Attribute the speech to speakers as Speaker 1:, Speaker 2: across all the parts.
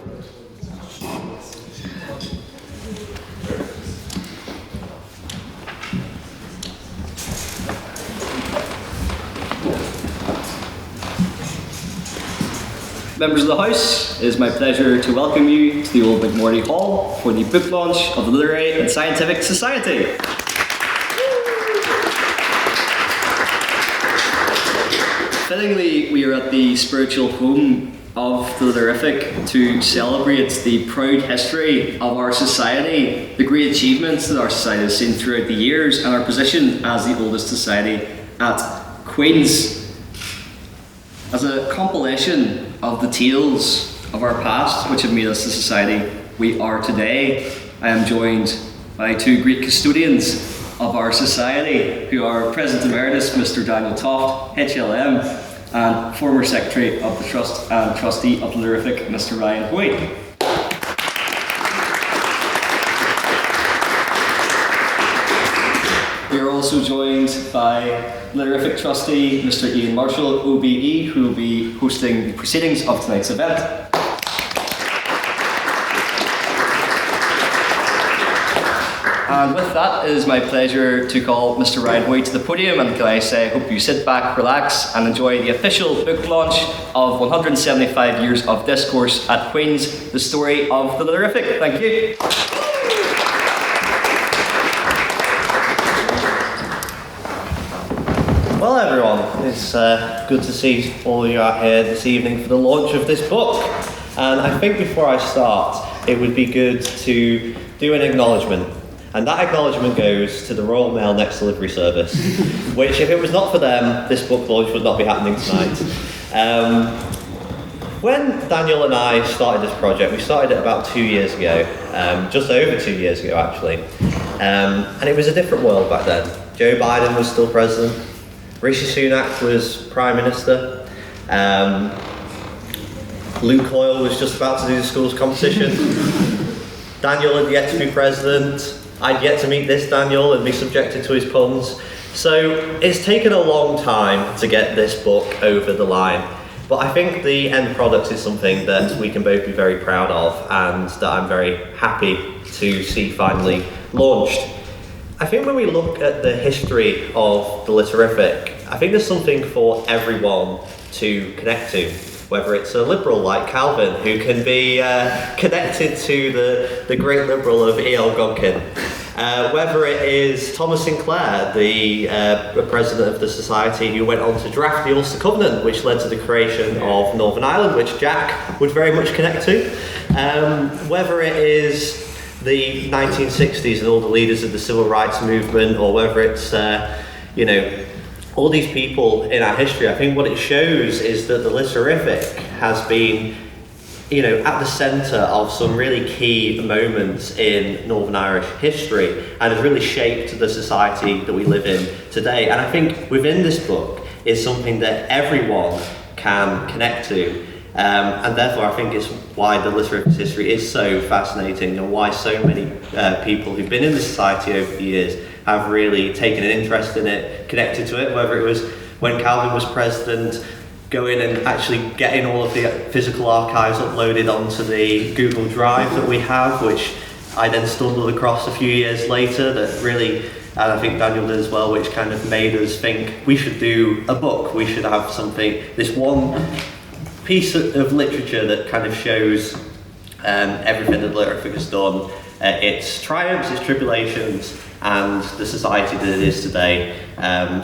Speaker 1: Members of the House, it is my pleasure to welcome you to the Old McMorty Hall for the book launch of the Literary and Scientific Society. Fittingly, we are at the spiritual home of the Literific to celebrate the proud history of our society, the great achievements that our society has seen throughout the years, and our position as the oldest society at Queen's. As a compilation of the tales of our past which have made us the society we are today, I am joined by two great custodians of our society who are President-Emeritus Mr. Daniel Toft, HLM, and former Secretary of the Trust and Trustee of Literific Mr. Ryan Hoey. We are also joined by Literific Trustee Mr. Ian Marshall OBE, who will be hosting the proceedings of tonight's event. And with that, it is my pleasure to call Mr. Ryan Hoey to the podium, and can I say, I hope you sit back, relax, and enjoy the official book launch of 175 Years of Discourse at Queen's, the story of the Literific. Thank you.
Speaker 2: Well, everyone, it's good to see all of you out here this evening for the launch of this book. And I think before I start, it would be good to do an acknowledgement. And that acknowledgement goes to the Royal Mail Next Delivery Service, which, if it was not for them, this book launch would not be happening tonight. When Daniel and I started this project, we started it about 2 years ago, just over 2 years ago, actually. And it was a different world back then. Joe Biden was still president. Rishi Sunak was Prime Minister. Luke Hoyle was just about to do the schools competition. Daniel had yet to be president. I'd yet to meet this Daniel and be subjected to his puns. So it's taken a long time to get this book over the line. But I think the end product is something that we can both be very proud of and that I'm very happy to see finally launched. I think when we look at the history of the Literific, I think there's something for everyone to connect to, whether it's a liberal like Calvin, who can be connected to the great liberal of E.L. Godkin, whether it is Thomas Sinclair, the president of the society who went on to draft the Ulster Covenant, which led to the creation of Northern Ireland, which Jack would very much connect to, whether it is the 1960s and all the leaders of the civil rights movement, or whether it's all these people in our history. I think what it shows is that the Literific has been at the centre of some really key moments in Northern Irish history and has really shaped the society that we live in today. And I think within this book is something that everyone can connect to. And therefore I think it's why the Literific's history is so fascinating, and why so many people who've been in the society over the years have really taken an interest in it, connected to it, whether it was when Calvin was president, going and actually getting all of the physical archives uploaded onto the Google Drive that we have, which I then stumbled across a few years later, that really, and I think Daniel did as well, which kind of made us think we should do a book, we should have something, this one piece of literature that kind of shows everything that Literific has done, its triumphs, its tribulations, and the society that it is today.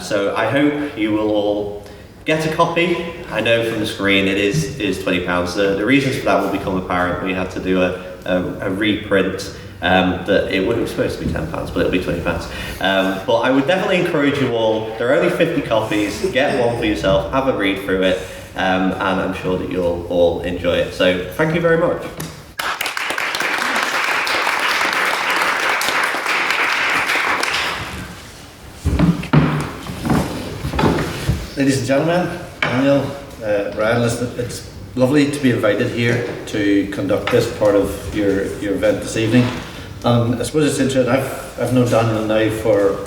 Speaker 2: So I hope you will all get a copy. I know from the screen it is £20. The reasons for that will become apparent. We had to do a reprint that it was supposed to be £10, but it'll be £20. But I would definitely encourage you all, there are only 50 copies, get one for yourself, have a read through it, and I'm sure that you'll all enjoy it. So thank you very much.
Speaker 3: Ladies and gentlemen, Daniel, Ryan, listen, it's lovely to be invited here to conduct this part of your event this evening. I suppose it's interesting, I've known Daniel now for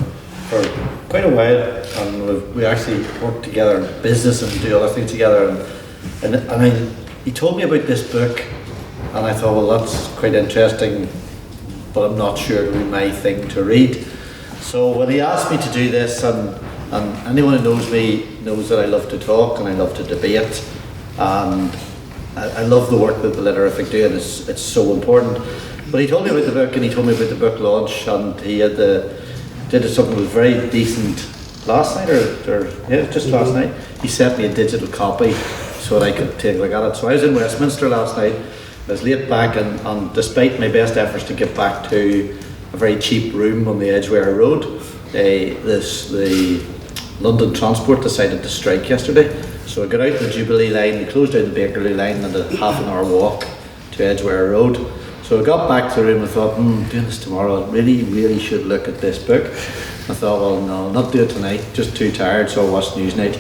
Speaker 3: quite a while, and we actually work together in business and do other things together. And he told me about this book and I thought, well, that's quite interesting, but I'm not sure it would be my thing to read. So when he asked me to do this, and anyone who knows me knows that I love to talk and I love to debate, and I love the work that the Literific do, and it's so important. But he told me about the book, and he told me about the book launch, and he had did something that was very decent last night, or just last night. He sent me a digital copy so that I could take a look at it. So I was in Westminster last night. I was late back, and despite my best efforts to get back to a very cheap room on the Edgware Road, the London Transport decided to strike yesterday. So I got out the Jubilee line, we closed down the Bakerloo line, and a half an hour walk to Edgware Road. So I got back to the room and thought, doing this tomorrow, I really should look at this book. I thought, well, no, I'll not do it tonight, just too tired, so I'll watch Newsnight.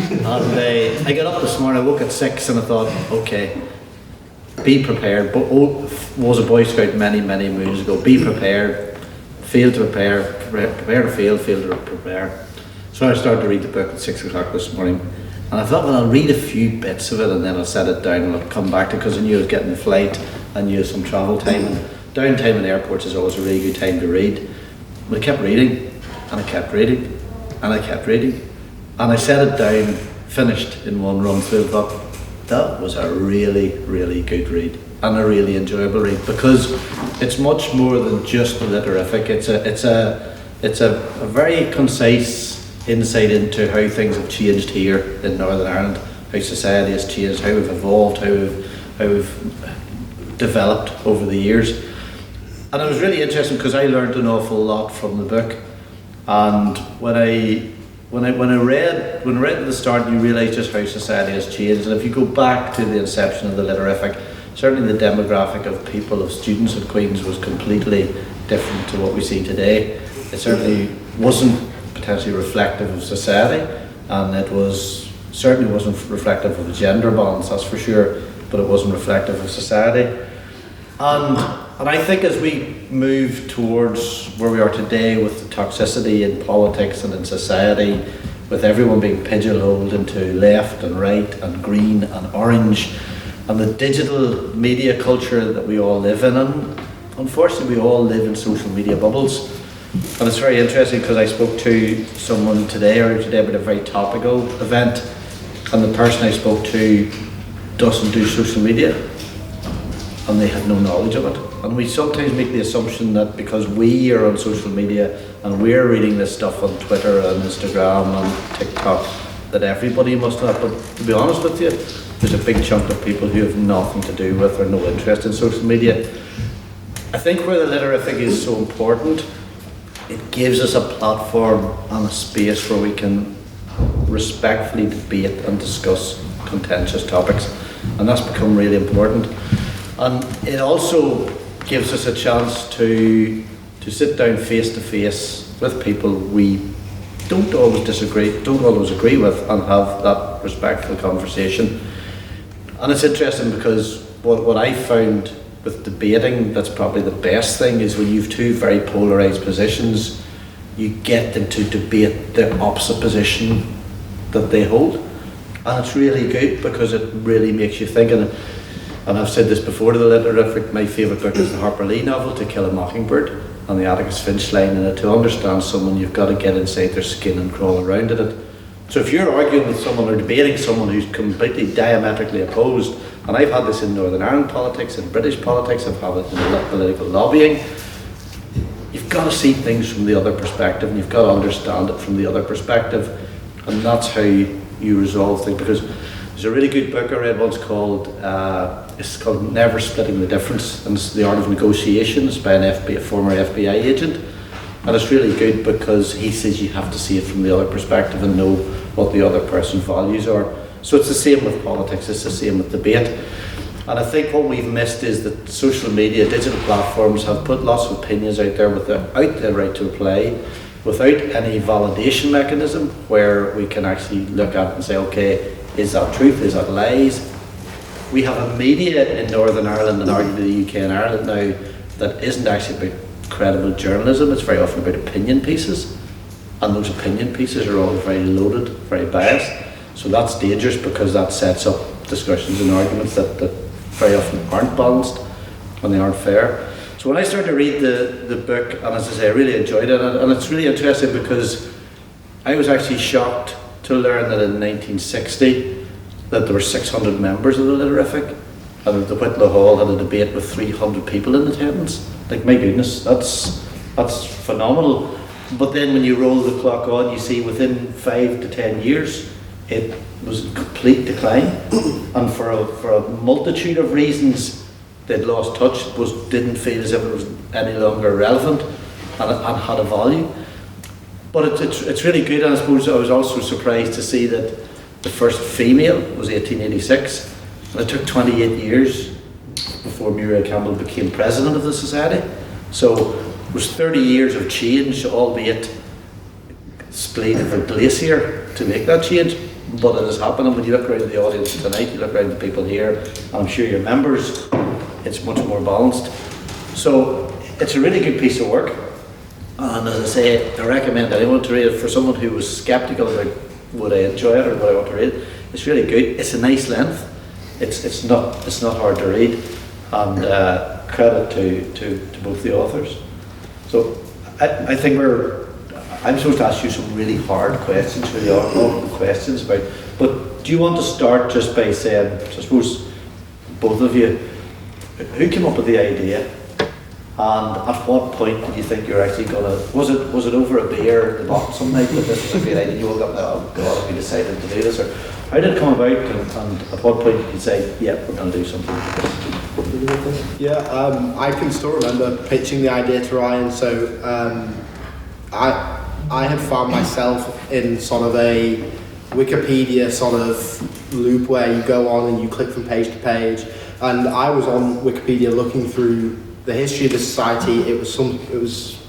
Speaker 3: And I got up this morning, I woke at 6, and I thought, okay, be prepared. But was a Boy Scout many moons ago. Be prepared, fail to prepare, prepare to fail to prepare. So I started to read the book at 6 o'clock this morning, and I thought, well, I'll read a few bits of it and then I'll set it down and I'll come back to it, because I knew I was getting a flight, I knew some travel time, and downtime in airports is always a really good time to read. But I kept reading, and I kept reading, and I kept reading, and I set it down, finished in one run through. I thought, that was a really good read, and a really enjoyable read, because it's much more than just the Literific. It's a very concise insight into how things have changed here in Northern Ireland, how society has changed, how we've evolved, how we've developed over the years. And it was really interesting because I learned an awful lot from the book. And when I read at the start, you realise just how society has changed. And if you go back to the inception of the Literific, certainly the demographic of people, of students at Queen's, was completely different to what we see today. It certainly wasn't potentially reflective of society, and it certainly wasn't reflective of the gender balance, that's for sure, but it wasn't reflective of society. And I think as we move towards where we are today, with the toxicity in politics and in society, with everyone being pigeonholed into left and right and green and orange, and the digital media culture that we all live in, and unfortunately we all live in social media bubbles. And it's very interesting because I spoke to someone today about a very topical event, and the person I spoke to doesn't do social media, and they had no knowledge of it. And we sometimes make the assumption that because we are on social media and we're reading this stuff on Twitter and Instagram and TikTok, that everybody must have. But to be honest with you, there's a big chunk of people who have nothing to do with or no interest in social media. I think where the Literific is so important, it gives us a platform and a space where we can respectfully debate and discuss contentious topics, and that's become really important. And it also gives us a chance to sit down face to face with people we don't always agree with, and have that respectful conversation. And it's interesting because what I found with debating, that's probably the best thing, is when you have two very polarised positions, you get them to debate the opposite position that they hold. And it's really good because it really makes you think. And I've said this before to the Literific, my favourite book is the Harper Lee novel, To Kill a Mockingbird, and the Atticus Finch line in it. To understand someone, you've got to get inside their skin and crawl around in it. So if you're arguing with someone or debating someone who's completely diametrically opposed, and I've had this in Northern Ireland politics, in British politics, I've had it in political lobbying, you've got to see things from the other perspective, and you've got to understand it from the other perspective, and that's how you resolve things. Because there's a really good book I read once called Never Splitting the Difference, and it's The Art of Negotiation. It's by a former FBI agent, and it's really good because he says you have to see it from the other perspective and know what the other person's values are. So it's the same with politics, it's the same with debate. And I think what we've missed is that social media, digital platforms have put lots of opinions out there without the right to reply, without any validation mechanism where we can actually look at it and say, okay, is that truth, is that lies? We have a media in Northern Ireland, and arguably the UK and Ireland now, that isn't actually about credible journalism. It's very often about opinion pieces, and those opinion pieces are all very loaded, very biased. So that's dangerous because that sets up discussions and arguments that very often aren't balanced and they aren't fair. So when I started to read the book, and as I say, I really enjoyed it, and it's really interesting because I was actually shocked to learn that in 1960 that there were 600 members of the Literific, and that the Whitlow Hall had a debate with 300 people in attendance. Like, my goodness, that's phenomenal. But then when you roll the clock on, you see within 5 to 10 years, it was in complete decline, and for a multitude of reasons, they'd lost touch, didn't feel as if it was any longer relevant, and had a value. But it's really good, and I suppose I was also surprised to see that the first female was 1886, and it took 28 years before Muriel Campbell became president of the society. So it was 30 years of change, albeit splayed over a glacier to make that change, but it has happened. And when you look around the audience tonight, you look around the people here, and I'm sure your members, it's much more balanced. So it's a really good piece of work, and as I say, I recommend anyone to read it. For someone who was sceptical about would I enjoy it or would I want to read it, it's really good. It's a nice length. It's not hard to read, and credit to both the authors. So I think I'm supposed to ask you some really hard questions, really awkward questions about. But do you want to start just by saying, I suppose both of you, who came up with the idea, and at what point did you think you're actually gonna? Was it over a beer at the bottom some night that this was a good idea? You woke up, oh God, we decided to do this, or how did it come about? And at what point did you say, yeah, we're gonna do something like this?
Speaker 4: Yeah, I can still remember pitching the idea to Ryan. So I had found myself in sort of a Wikipedia sort of loop where you go on and you click from page to page. And I was on Wikipedia looking through the history of the society. It was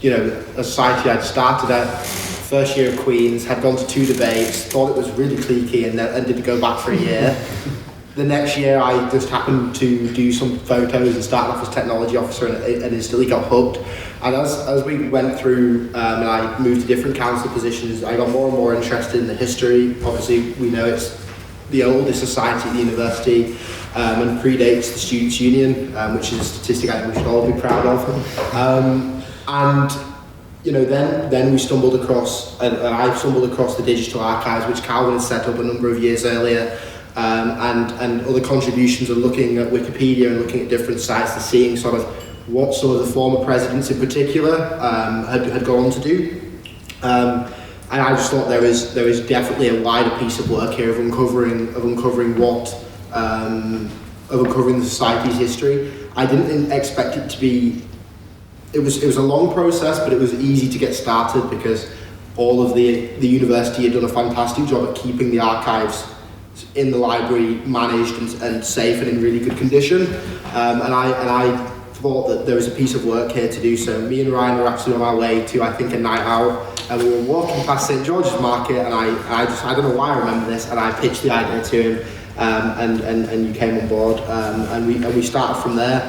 Speaker 4: a society I'd started at, first year of Queen's, had gone to 2 debates, thought it was really cliquey, and did go back for a year. The next year I just happened to do some photos and started off as technology officer, and instantly got hooked. And as we went through and I moved to different council positions, I got more and more interested in the history. Obviously we know it's the oldest society at the university, and predates the Students' Union, which is a statistic I think we should all be proud of. Then we stumbled across, and I stumbled across the digital archives, which Calvin had set up a number of years earlier, and other contributions of looking at Wikipedia and looking at different sites and seeing sort of what some of the former presidents in particular had gone on to do. And I just thought there is definitely a wider piece of work here of uncovering the society's history. I didn't expect it to be. It was a long process, but it was easy to get started because all of the university had done a fantastic job at keeping the archives in the library managed and safe and in really good condition. And I thought that there was a piece of work here to do. So me and Ryan were actually on our way to, I think, a night out, and we were walking past St George's Market, and I don't know why I remember this, and I pitched the idea to him, and you came on board, and we started from there,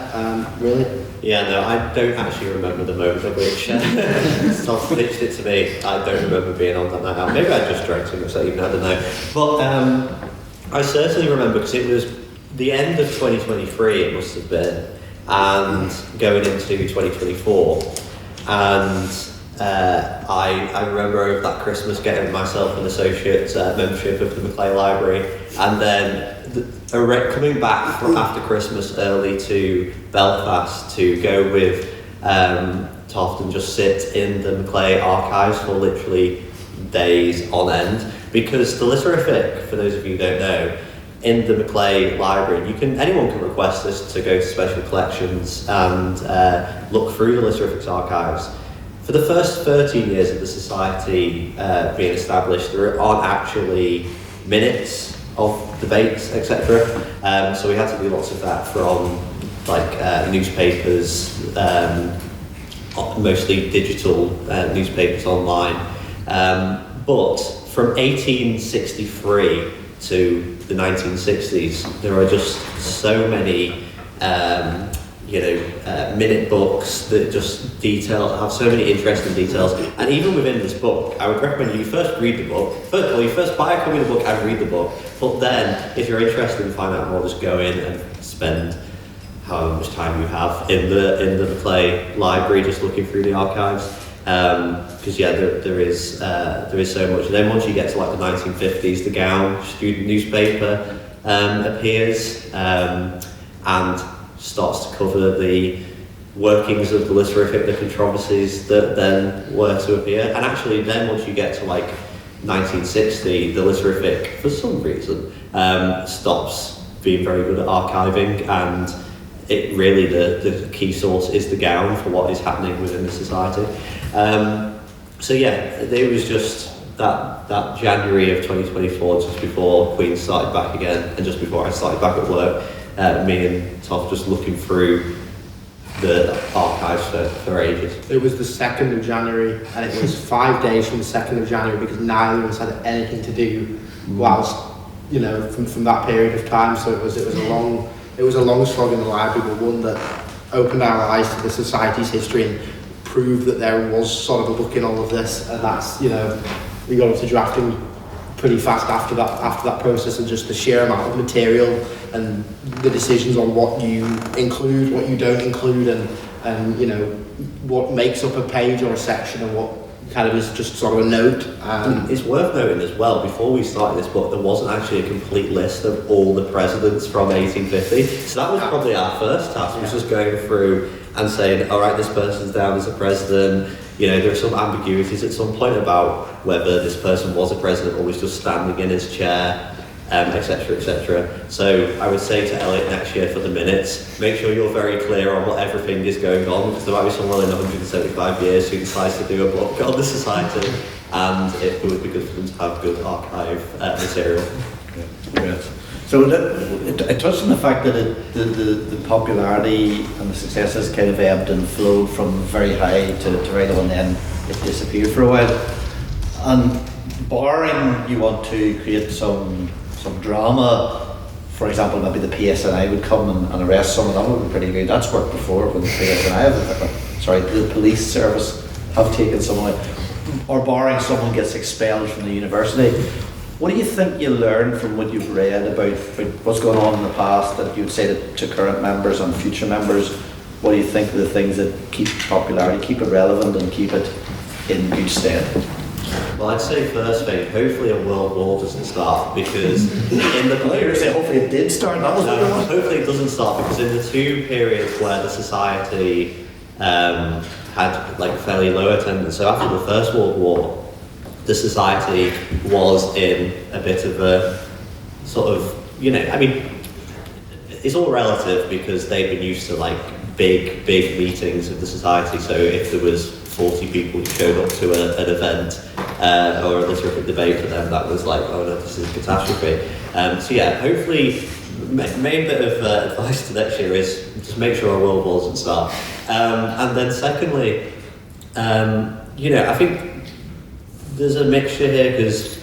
Speaker 4: really.
Speaker 2: Yeah, no, I don't actually remember the moment at which Toft pitched it to me. I don't remember being on that night out. Maybe I just drank too much that evening, I don't know. But I certainly remember, because it was the end of 2023, it must have been, and going into 2024. And I remember over that Christmas getting myself an associate membership of the Macleay Library, and then coming back from after Christmas early to Belfast to go with Toft and just sit in the Macleay archives for literally days on end, because the Literific, for those of you who don't know, in the Macleay Library, anyone can request this to go to special collections and look through the Literific's archives. For the first 13 years of the society being established, there aren't actually minutes of debates, etc. So we had to do lots of that from newspapers, mostly digital newspapers online. But from 1863 to the 1960s, there are just so many minute books that just have so many interesting details. And even within this book, I would recommend you first read the book. First of all, you first buy a copy of the book and read the book. But then, if you're interested in finding out more, just go in and spend however much time you have in the play library, just looking through the archives. Because there is so much. And then once you get to like the 1950s, the Gown student newspaper appears and starts to cover the workings of the Literific, the controversies that then were to appear. And actually then once you get to like 1960, the Literific, for some reason, stops being very good at archiving, and it really, the key source is the Gown for what is happening within the society. So yeah, it was just that January of 2024, just before Queen started back again, and just before I started back at work, me and Toft just looking through the archives for ages.
Speaker 4: It was the 2nd of January, and it was 5 days from the 2nd of January because neither of us had anything to do whilst, from that period of time. So it was a long slog in the library, but one that opened our eyes to the society's history and proved that there was sort of a book in all of this. And that's, we got into drafting pretty fast after that process, and just the sheer amount of material and the decisions on what you include, what you don't include, and what makes up a page or a section, and what kind of is just sort of a note.
Speaker 2: It's worth noting as well, before we started this book, there wasn't actually a complete list of all the presidents from 1850. So that was probably our first task, was just going through and saying, all right, this person's down as a president. There are some ambiguities at some point about whether this person was a president or was just standing in his chair, etc., etc. So I would say to Elliot next year for the minutes, make sure you're very clear on what everything is going on, because there might be someone in 175 years who decides to do a book on the society, and it would be good for them to have good archive material.
Speaker 3: Yes. So it touched on the fact that the popularity and the successes kind of ebbed and flowed from very high to right on, and then it disappeared for a while. And barring you want to create some drama, for example, maybe the PSNI would come and arrest someone, that would be pretty good. That's worked before when the the police service have taken someone out. Or barring someone gets expelled from the university. What do you think you learned from what you've read about what's going on in the past that you'd say to current members and future members? What do you think are the things that keep popularity, keep it relevant, and keep it in good stead?
Speaker 2: Well, I'd say first thing, hopefully a world war doesn't start, because in the
Speaker 3: hopefully it did start. That was
Speaker 2: hopefully it doesn't start, because in the two periods where the society had like fairly low attendance, so after the First World War, the society was in a bit of a sort of, it's all relative, because they've been used to like big meetings of the society. So if there was 40 people who showed up to an event or a Literific debate, for them that was like, oh no, this is a catastrophe. So yeah, hopefully, main bit of advice to next year is just make sure our world war doesn't start. And then secondly, I think there's a mixture here, because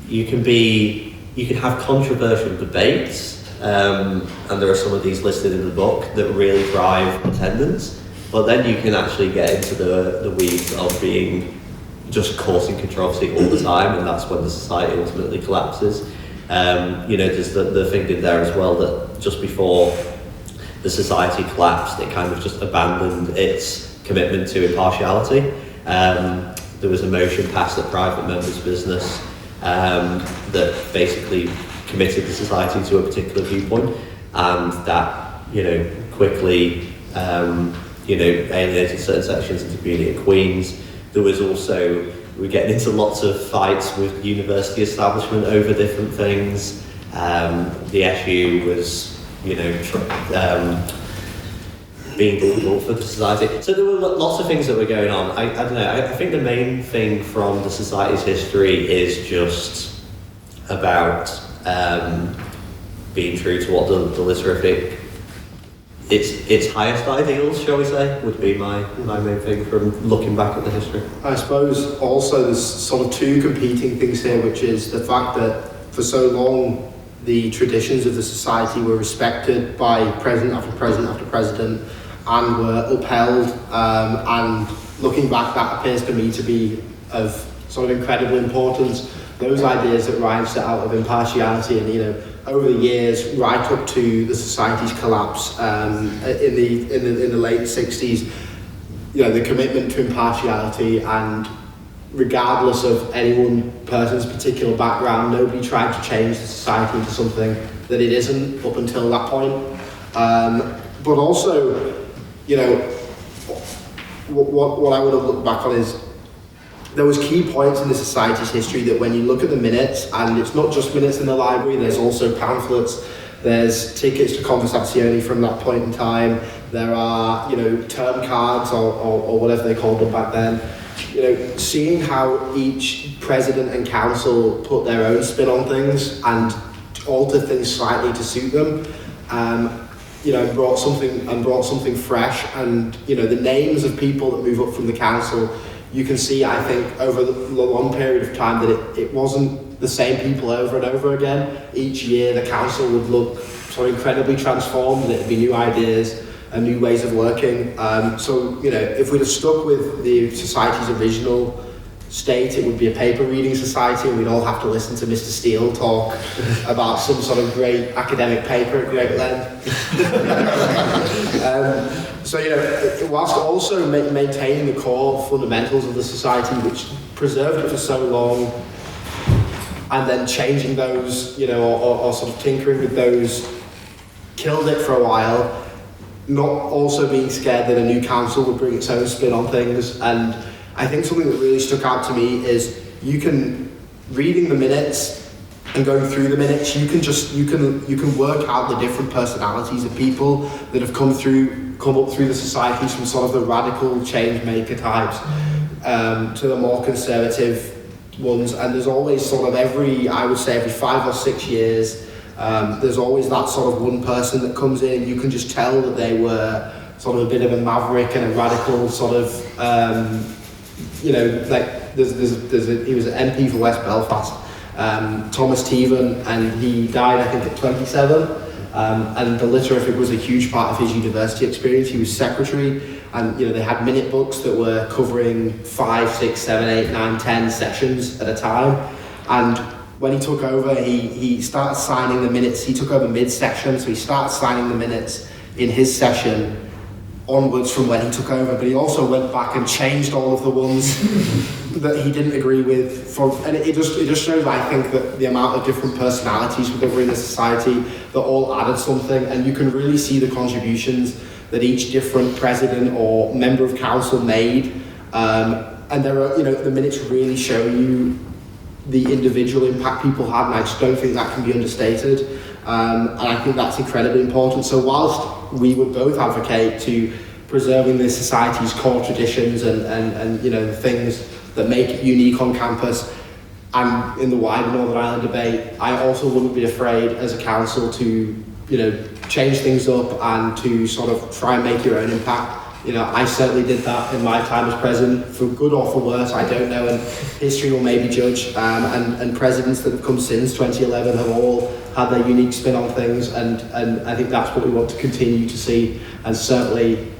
Speaker 2: you can have controversial debates, and there are some of these listed in the book that really drive attendance, but then you can actually get into the weeds of being just causing controversy all the time, and that's when the society ultimately collapses. There's the thing in there as well, that just before the society collapsed, it kind of just abandoned its commitment to impartiality. There was a motion passed at private members' business that basically committed the society to a particular viewpoint, and that quickly alienated certain sections of the community at Queen's. There was also, we're getting into lots of fights with university establishment over different things. The SU was being difficult for the society. So there were lots of things that were going on. I don't know, I think the main thing from the society's history is just about being true to what the Literific, its highest ideals, shall we say, would be my main thing from looking back at the history.
Speaker 4: I suppose also there's sort of two competing things here, which is the fact that for so long the traditions of the society were respected by president after president after president, and were upheld. And looking back, that appears to me to be of sort of incredible importance. Those ideas that Ryan set out of impartiality, and over the years, right up to the society's collapse in the late 60s, the commitment to impartiality, and regardless of any one person's particular background, nobody tried to change the society into something that it isn't up until that point. But also, what I would have looked back on is there was key points in the society's history that when you look at the minutes, and it's not just minutes in the library, there's also pamphlets, there's tickets to conversazioni from that point in time, there are, term cards or whatever they called them back then. Seeing how each president and council put their own spin on things and altered things slightly to suit them, brought something fresh, and the names of people that move up from the council, you can see, I think, over the long period of time that it wasn't the same people over and over again. Each year the council would look so incredibly transformed, and it'd be new ideas and new ways of working. So if we'd have stuck with the society's original state, it would be a paper reading society, and we'd all have to listen to Mr. Steele talk about some sort of great academic paper at great length. So whilst also maintaining the core fundamentals of the society, which preserved it for so long, and then changing those, or sort of tinkering with those, killed it for a while, not also being scared that a new council would bring its own spin on things. And I think something that really stuck out to me is reading the minutes and going through the minutes, you can work out the different personalities of people that have come up through the societies, from sort of the radical change maker types to the more conservative ones. And there's always sort of every 5 or 6 years, there's always that sort of one person that comes in. You can just tell that they were sort of a bit of a maverick and a radical sort of, he was an MP for West Belfast, Thomas Tevan, and he died, I think, at 27. And the Literific was a huge part of his university experience. He was secretary, and they had minute books that were covering 5, 6, 7, 8, 9, 10 sessions at a time. And when he took over, he started signing the minutes. He took over mid-section, so he started signing the minutes in his session onwards from when he took over, but he also went back and changed all of the ones that he didn't agree with. And it just shows, I think, that the amount of different personalities that were in the society that all added something, and you can really see the contributions that each different president or member of council made. And there are, the minutes really show you the individual impact people had, and I just don't think that can be understated. And I think that's incredibly important. So whilst we would both advocate to preserving the society's core traditions and the things that make it unique on campus and in the wider Northern Ireland debate, I also wouldn't be afraid as a council to change things up and to sort of try and make your own impact. I certainly did that in my time as president, for good or for worse, I don't know, and history will maybe judge. And presidents that have come since 2011 have all had their unique spin on things, and I think that's what we want to continue to see. And certainly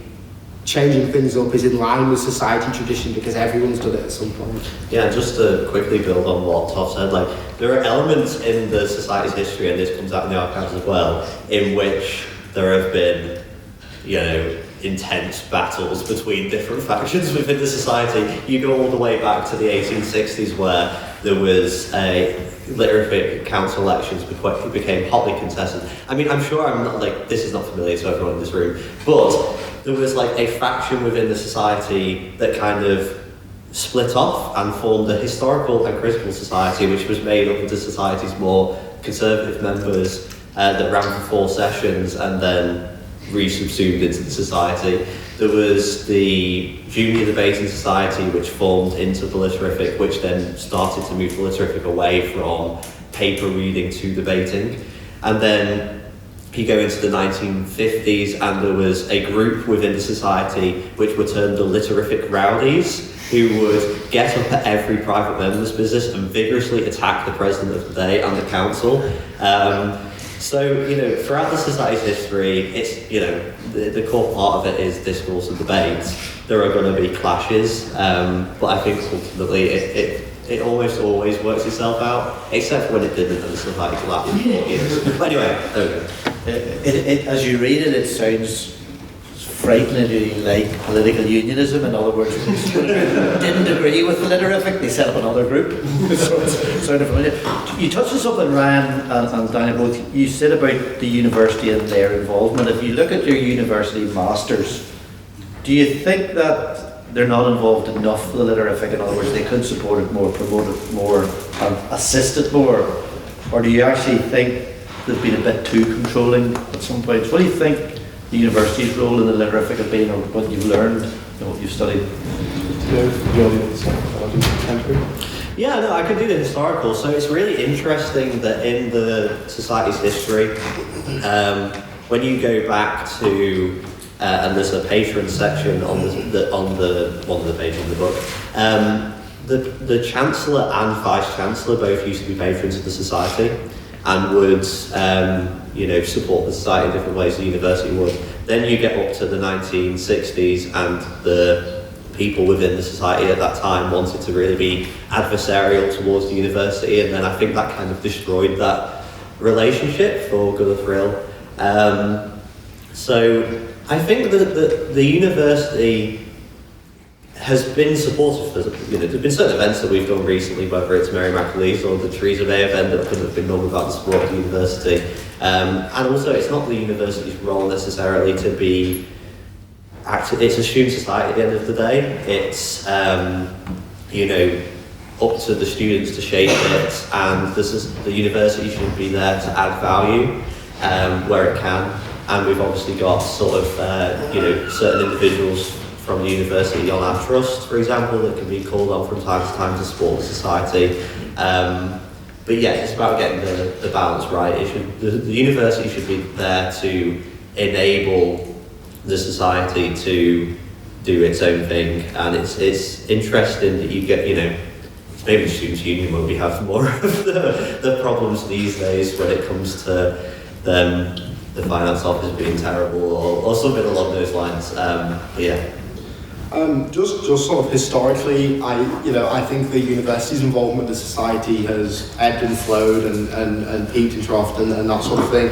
Speaker 4: changing things up is in line with society tradition, because everyone's done it at some point.
Speaker 2: Yeah, just to quickly build on what Toft said, there are elements in the society's history, and this comes out in the archives as well, in which there have been, intense battles between different factions within the society. You go all the way back to the 1860s, where there was a Literific council elections became hotly contested. I mean, I'm sure I'm not this is not familiar to everyone in this room, but there was a faction within the society that kind of split off and formed a historical and critical society, which was made up of the society's more conservative members that ran for 4 sessions and then re-subsumed into the society. There was the Junior Debating Society, which formed into the Literific, which then started to move the Literific away from paper reading to debating. And then you go into the 1950s, and there was a group within the society which were termed the Literific Rowdies, who would get up at every private member's business and vigorously attack the president of the day and the council. So, throughout the society's history, it's, the core part of it is discourse and debates. There are going to be clashes, but I think ultimately it almost always works itself out, except when it didn't and the society collapsed in 4 years. But anyway, there we go.
Speaker 3: As you read it, it sounds frighteningly like political unionism. In other words, didn't agree with the Literific, they set up another group. So it's sort of familiar. You touched on something, Ryan and Daniel, both. You said about the university and their involvement. If you look at your university masters, do you think that they're not involved enough with the Literific? In other words, they could support it more, promote it more, and assist it more? Or do you actually think they've been a bit too controlling at some points? What do you think the university's role in the Literific has been, or what you've learned and what you've studied?
Speaker 2: Yeah, no, I could do the historical. So it's really interesting that in the society's history, when you go back to, and there's a patron section on the one of the pages of the book, the Chancellor and Vice Chancellor both used to be patrons of the society and would support the society in different ways the university would. Then you get up to the 1960s and the people within the society at that time wanted to really be adversarial towards the university, and then I think that kind of destroyed that relationship for good or for ill. So I think that the university has been supportive of, there's been certain events that we've done recently, whether it's Mary McAleese or the Theresa May event, that couldn't have been done without the support of the university. And also, it's not the university's role necessarily to be active. It's a student society at the end of the day. It's, up to the students to shape it, and the university should be there to add value where it can. And we've obviously got sort of, certain individuals from the university on our trust, for example, that can be called on from time to time to support the society. But yeah, it's about getting the balance right. The university should be there to enable the society to do its own thing, and it's interesting that you get, it's maybe the Students' Union where we have more of the problems these days when it comes to the finance office being terrible or something along those lines. Yeah.
Speaker 4: Just sort of historically, I think the university's involvement in society has ebbed and flowed and peaked and troughed and that sort of thing.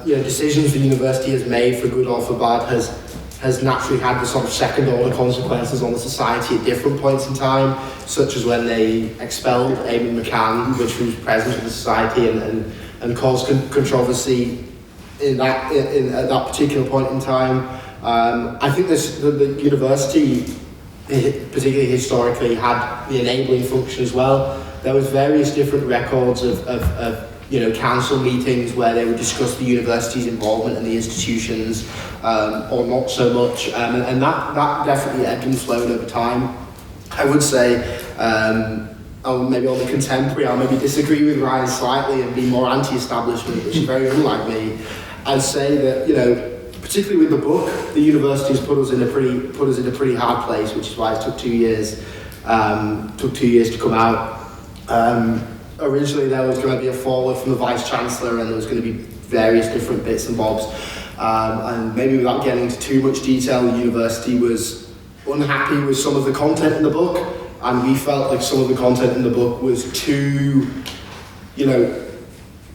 Speaker 4: Decisions the university has made, for good or for bad, has naturally had the sort of second order consequences on the society at different points in time, such as when they expelled Eamon McCann, which was president of the society, and caused controversy at that particular point in time. I think the university, particularly historically, had the enabling function as well. There was various different records of council meetings where they would discuss the university's involvement in the institutions, or not so much, and that definitely ebbed and flowed over time. I would say, maybe on the contemporary, I'll maybe disagree with Ryan slightly and be more anti-establishment, which is very unlike me. I'd say that, particularly with the book, the university has put us in a pretty hard place, which is why it took 2 years. Took 2 years to come out. Originally, there was going to be a foreword from the Vice Chancellor, and there was going to be various different bits and bobs. And maybe without getting into too much detail, the university was unhappy with some of the content in the book, and we felt like some of the content in the book was too,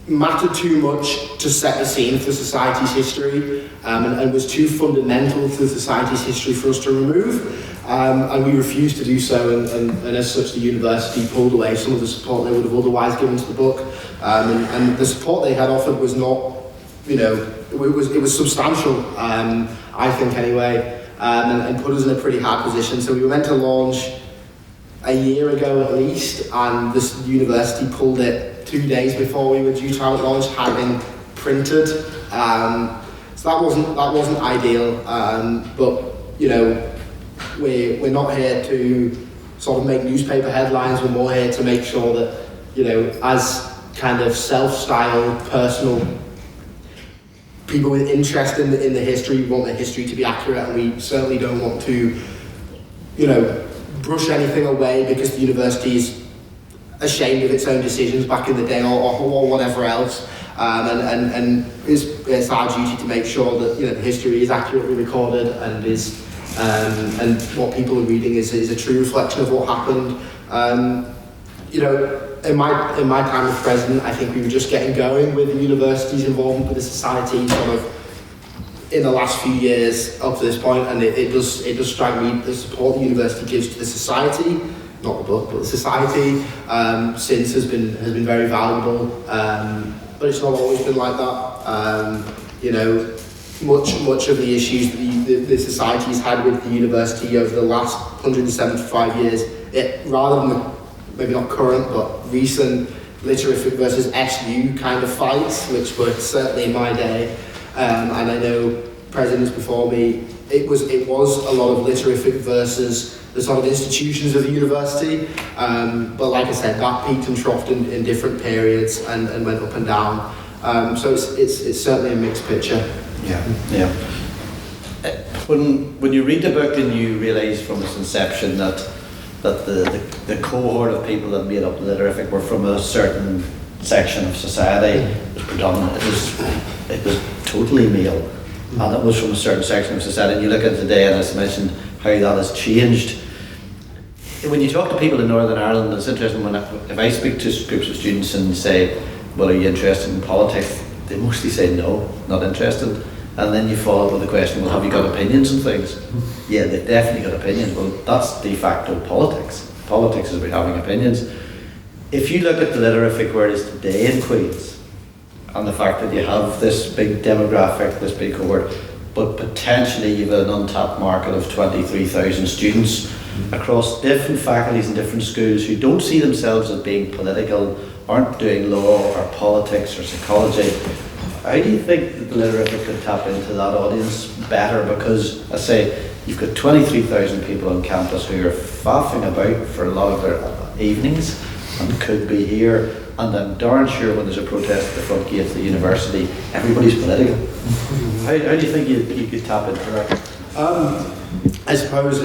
Speaker 4: mattered too much to set the scene for society's history, and was too fundamental to society's history for us to remove. And we refused to do so, and as such the university pulled away some of the support they would have otherwise given to the book. And the support they had offered was not, it was substantial, I think anyway, and put us in a pretty hard position. So we were meant to launch a year ago at least, and this university pulled it 2 days before we were due to have it launched, having printed. So that wasn't ideal, but we're not here to sort of make newspaper headlines. We're more here to make sure that, as kind of self-styled, personal people with interest in the history, we want the history to be accurate, and we certainly don't want to, brush anything away because the university is ashamed of its own decisions back in the day or whatever else. and it's our duty to make sure that history is accurately recorded and is and what people are reading is a true reflection of what happened. In my time as president, I think we were just getting going with the university's involvement with the society sort of in the last few years up to this point, and it does strike me the support the university gives to the society, not the book, but the society, since has been very valuable. But it's not always been like that. Much of the issues that the society's had with the university over the last 175 years, rather than maybe not current but recent Literific versus SU kind of fights, which were certainly in my day, and I know presidents before me, it was a lot of Literific versus the sort of institutions of the university, but like I said, that peaked and troughed in different periods and went up and down. So it's certainly a mixed picture.
Speaker 3: Yeah. When you read the book and you realise from its inception that the cohort of people that made up Literific were from a certain section of society, it was predominant. It was totally male, and it was from a certain section of society. And you look at it today, and as I mentioned, how that has changed. When you talk to people in Northern Ireland, it's interesting if I speak to groups of students and say, "Well, are you interested in politics?" They mostly say no, not interested. And then you follow up with the question, well, have you got opinions and things? Yeah, they've definitely got opinions. Well, that's de facto politics. Politics is about having opinions. If you look at the Literific where it is today in Queen's, and the fact that you have this big demographic, this big cohort, but potentially you've an untapped market of 23,000 students across different faculties and different schools who don't see themselves as being political, aren't doing law or politics or psychology. How do you think that the Literific could tap into that audience better? Because, I say, you've got 23,000 people on campus who are faffing about for a lot of their evenings and could be here, and I'm darn sure when there's a protest at the front gates of the university, everybody's political. How do you think you could tap into that?
Speaker 4: I suppose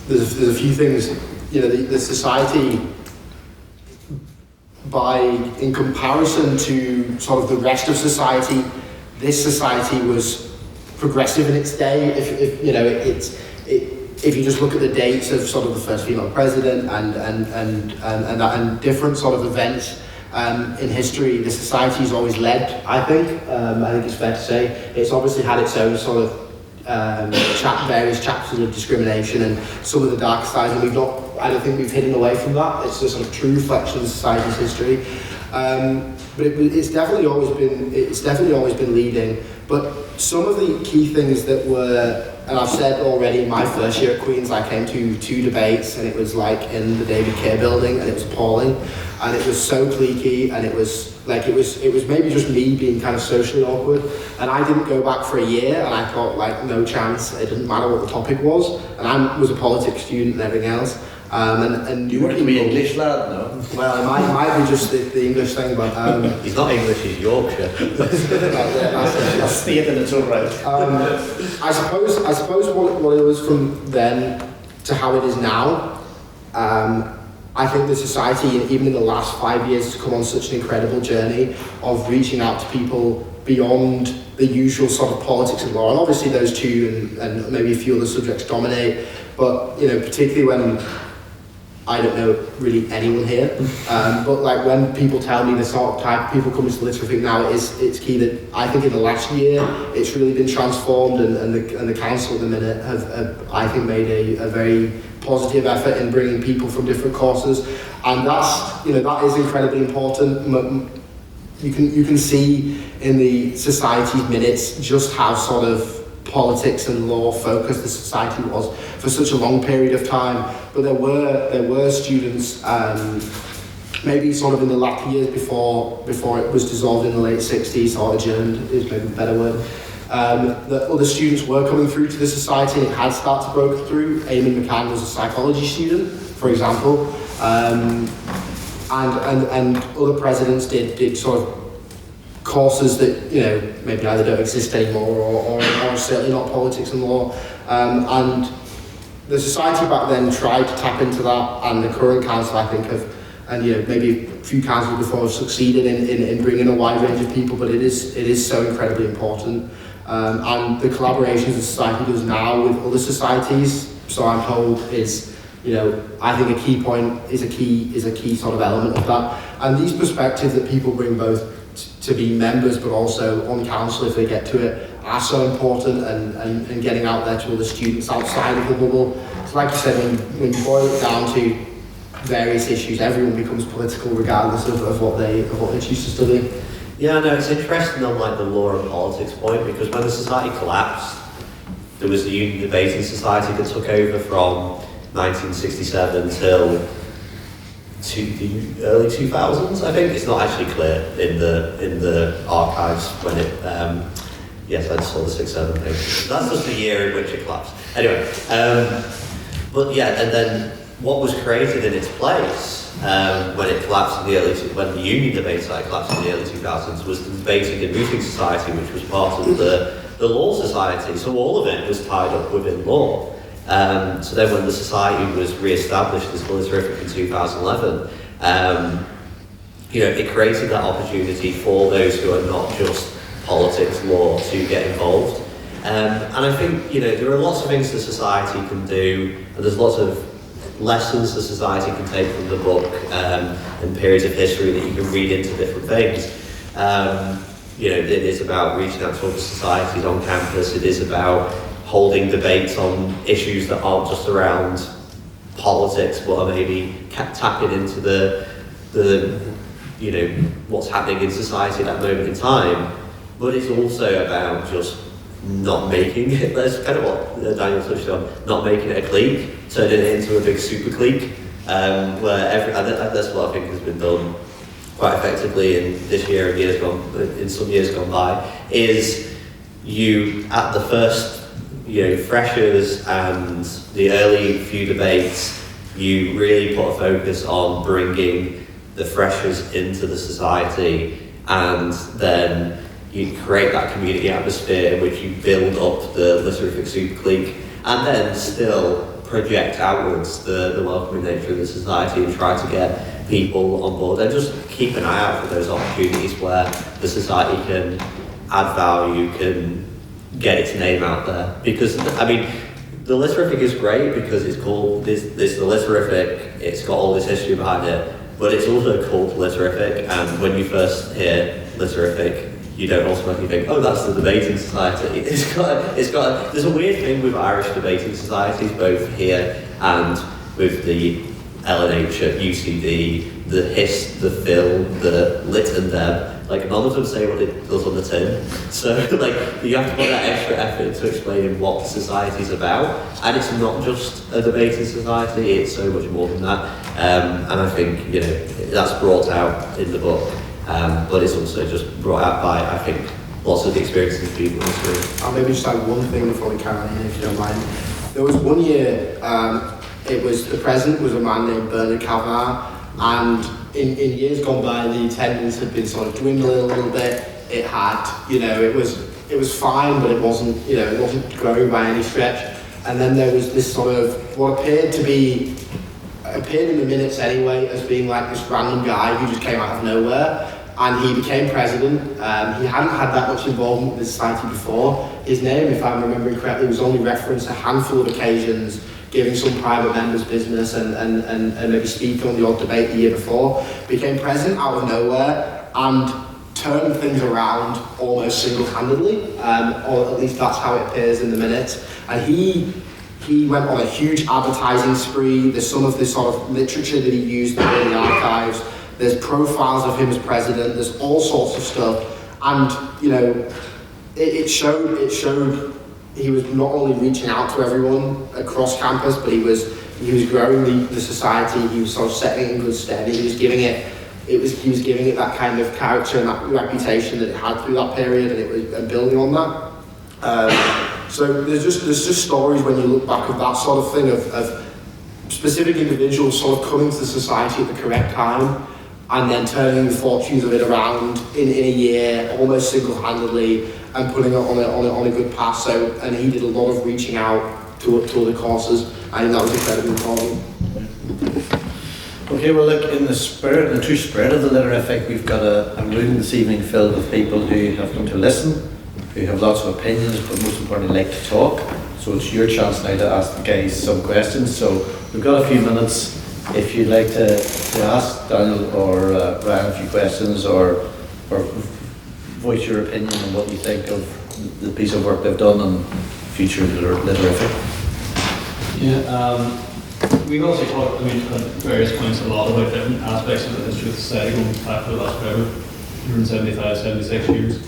Speaker 4: there's a few things. The society, in comparison to sort of the rest of society, this society was progressive in its day. If you just look at the dates of sort of the first female president and different sort of events in history, the society's always led. I think it's fair to say it's obviously had its own sort of various chapters of discrimination and some of the dark sides, and I don't think we've hidden away from that. It's a sort of true reflection of society's history, but it's definitely always been leading. But some of the key things that were, and I've said already, in my first year at Queen's, I came to 2 debates, and it was like in the David Kerr building, and it was appalling, and it was so cliquey, and it was maybe just me being kind of socially awkward, and I didn't go back for a year, and I thought, like, no chance, it didn't matter what the topic was, and I was a politics student and everything else, and
Speaker 3: You weren't to be English lad, no?
Speaker 4: Well, it might be just the English thing, but
Speaker 2: He's not English, he's Yorkshire.
Speaker 3: That's state in its own right.
Speaker 4: I suppose what it was from then to how it is now. I think the society, even in the last 5 years, has come on such an incredible journey of reaching out to people beyond the usual sort of politics and law. And obviously those two and maybe a few other subjects dominate, but particularly when I don't know really anyone here, but like when people tell me the sort of type of people coming to Literific now, it's key that I think in the last year it's really been transformed, and the council at the minute have I think made a very positive effort in bringing people from different courses, and that's that is incredibly important. You can see in the society's minutes just how sort of politics and law focused the society was for such a long period of time. But there were students, maybe sort of in the latter years before it was dissolved in the late 60s, or adjourned is maybe a better word, that other students were coming through to the society, and it had started to break through. Eamon McCann was a psychology student, for example, and other presidents did sort of courses that maybe either don't exist anymore or are certainly not politics and law, and the society back then tried to tap into that, and the current council I think and maybe a few councils before have succeeded in bringing a wide range of people, but it is so incredibly important. And the collaborations the society does now with other societies, so I'm told, is, I think a key point is a key sort of element of that. And these perspectives that people bring both to be members but also on council if they get to it are so important, and getting out there to other students outside of the bubble. So like you said, when you boil it down to various issues, everyone becomes political regardless of what they choose to study.
Speaker 2: Yeah, no, it's interesting on like the law and politics point, because when the society collapsed, there was the Union Debating Society that took over from 1967 till the early 2000s. I think it's not actually clear in the archives when it. Yes, I saw the 6-7 thing. That's just the year in which it collapsed. Anyway, but yeah, and then what was created in its place when it collapsed in the when the Union Debate Society collapsed in the early 2000s was the Debating and Mooting Society, which was part of the Law Society. So all of it was tied up within law. So then when the society was re-established as Literific in 2011, it created that opportunity for those who are not just politics, law, to get involved. And I think, there are lots of things the society can do, and there's lots of lessons the society can take from the book, and periods of history that you can read into different things. It is about reaching out to other societies on campus. It is about holding debates on issues that aren't just around politics, but are maybe tapping into the what's happening in society at that moment in time. But it's also about just not making it, that's kind of what Daniel touched on, not making it a clique, turning it into a big super clique, where that's what I think has been done quite effectively in this year and in some years gone by, is you, at the first, freshers and the early few debates, you really put a focus on bringing the freshers into the society, and then you create that community atmosphere in which you build up the Literific super clique, and then still project outwards the welcoming nature of the society and try to get people on board, and just keep an eye out for those opportunities where the society can add value, can get its name out there. Because, the Literific is great because it's called this the Literific, it's got all this history behind it, but it's also called Literific, and when you first hear Literific, you don't automatically think, oh, that's the debating society. There's a weird thing with Irish debating societies, both here and with the LNH at UCD, the HIS, the Phil, the Lit and Deb. None of them say what it does on the tin. So, you have to put that extra effort into explaining what the society's about. And it's not just a debating society, it's so much more than that. And I think, that's brought out in the book. But it's also just brought out by, I think, lots of the experiences of people in this room.
Speaker 4: I'll maybe just add one thing before we carry on, if you don't mind. There was one year, the president was a man named Bernard Kavanagh, and in years gone by, the attendance had been sort of dwindling a little bit. It had, it was fine, but it wasn't growing by any stretch. And then there was this sort of, what appeared in the minutes anyway, as being like this random guy who just came out of nowhere, and he became president. He hadn't had that much involvement with the society before. His name, if I'm remembering correctly, was only referenced a handful of occasions, giving some private members business and maybe speaking on the odd debate the year before. Became president out of nowhere and turned things around almost single-handedly, or at least that's how it appears in the minutes. And he went on a huge advertising spree. There's some of this sort of literature that he used in the archives. There's profiles of him as president. There's all sorts of stuff. And, it showed he was not only reaching out to everyone across campus, but he was growing the society. He was sort of setting it in good stead. He was giving it that kind of character and that reputation that it had through that period, and building on that. So there's just stories when you look back of that sort of thing of specific individuals sort of coming to the society at the correct time and then turning the fortunes of it around in a year, almost single-handedly, and putting it on a good path. So, and he did a lot of reaching out to other courses. I think that was incredibly important.
Speaker 3: Okay, well look, in the true spirit of the Literific, we've got a room this evening filled with people who have come to listen, who have lots of opinions, but most importantly like to talk. So it's your chance now to ask the guys some questions. So we've got a few minutes. If you'd like to ask Daniel or Ryan a few questions, or voice your opinion on what you think of the piece of work they've done and future Literific.
Speaker 5: Yeah, we've also talked, at various points a lot about different aspects of the history of society going back for the last 175, 76 years.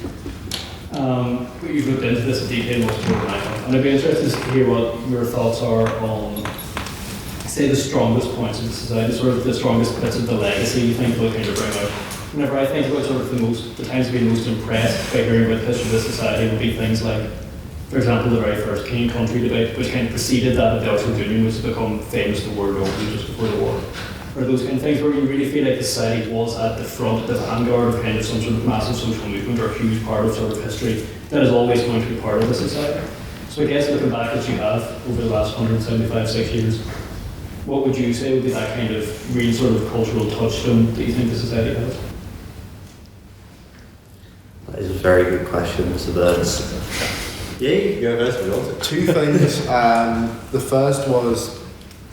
Speaker 5: But you've looked into this in detail much more than I have. And I'd be interested to hear what your thoughts are on, say, the strongest points of the society, sort of the strongest bits of the legacy you think they'll kind of bring out. Whenever I think about sort of the times to be most impressed by hearing about the history of the society would be things like, for example, the very first King and Country debate, which kind of preceded that of the Oxford Union, which has become famous the world over just before the war. Or those kind of things where you really feel like the society was at the front, the vanguard of kind of some sort of massive social movement or a huge part of sort of history that is always going to be part of the society. So I guess looking back at you have over the last 175, 6 years, what would you say would be that kind of real sort of cultural touchstone that you think the society has?
Speaker 2: That is a very good question, Mr. Burns. Yeah, you can go first if you want to.
Speaker 4: Two things. The first was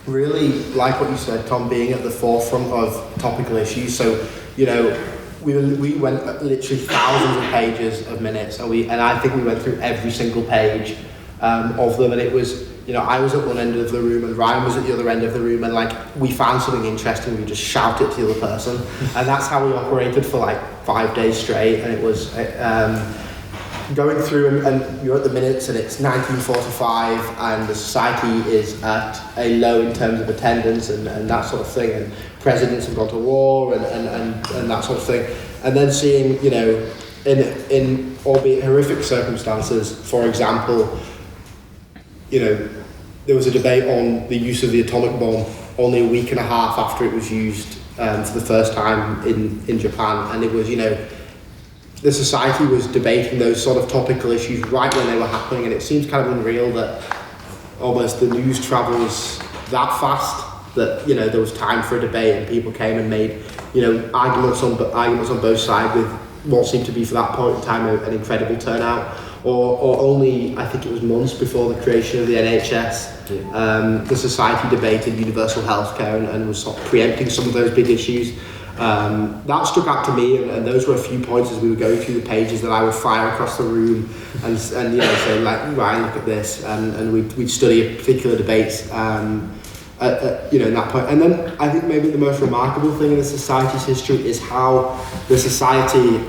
Speaker 4: really, like what you said, Tom, being at the forefront of topical issues. So, you know, we went literally thousands of pages of minutes, and I think we went through every single page of them, and it was, you know, I was at one end of the room and Ryan was at the other end of the room, and like we found something interesting, we just shout it to the other person, and that's how we operated for like 5 days straight. And it was going through and you're at the minutes and it's 1945 and the society is at a low in terms of attendance and that sort of thing, and presidents have gone to war and that sort of thing, and then seeing, you know, in albeit horrific circumstances, for example, you know, there was a debate on the use of the atomic bomb only a week and a half after it was used for the first time in Japan, and it was, you know, the society was debating those sort of topical issues right when they were happening, and it seems kind of unreal that almost the news travels that fast that, you know, there was time for a debate and people came and made, you know, arguments on both sides with what seemed to be for that point in time an incredible turnout. Or only, I think it was months before the creation of the NHS, the society debated universal healthcare and was sort of preempting some of those big issues. That stuck out to me, and those were a few points as we were going through the pages that I would fire across the room and you know, say like, Ryan, look at this, and we'd study particular debates you know, in that point. And then I think maybe the most remarkable thing in the society's history is how the society,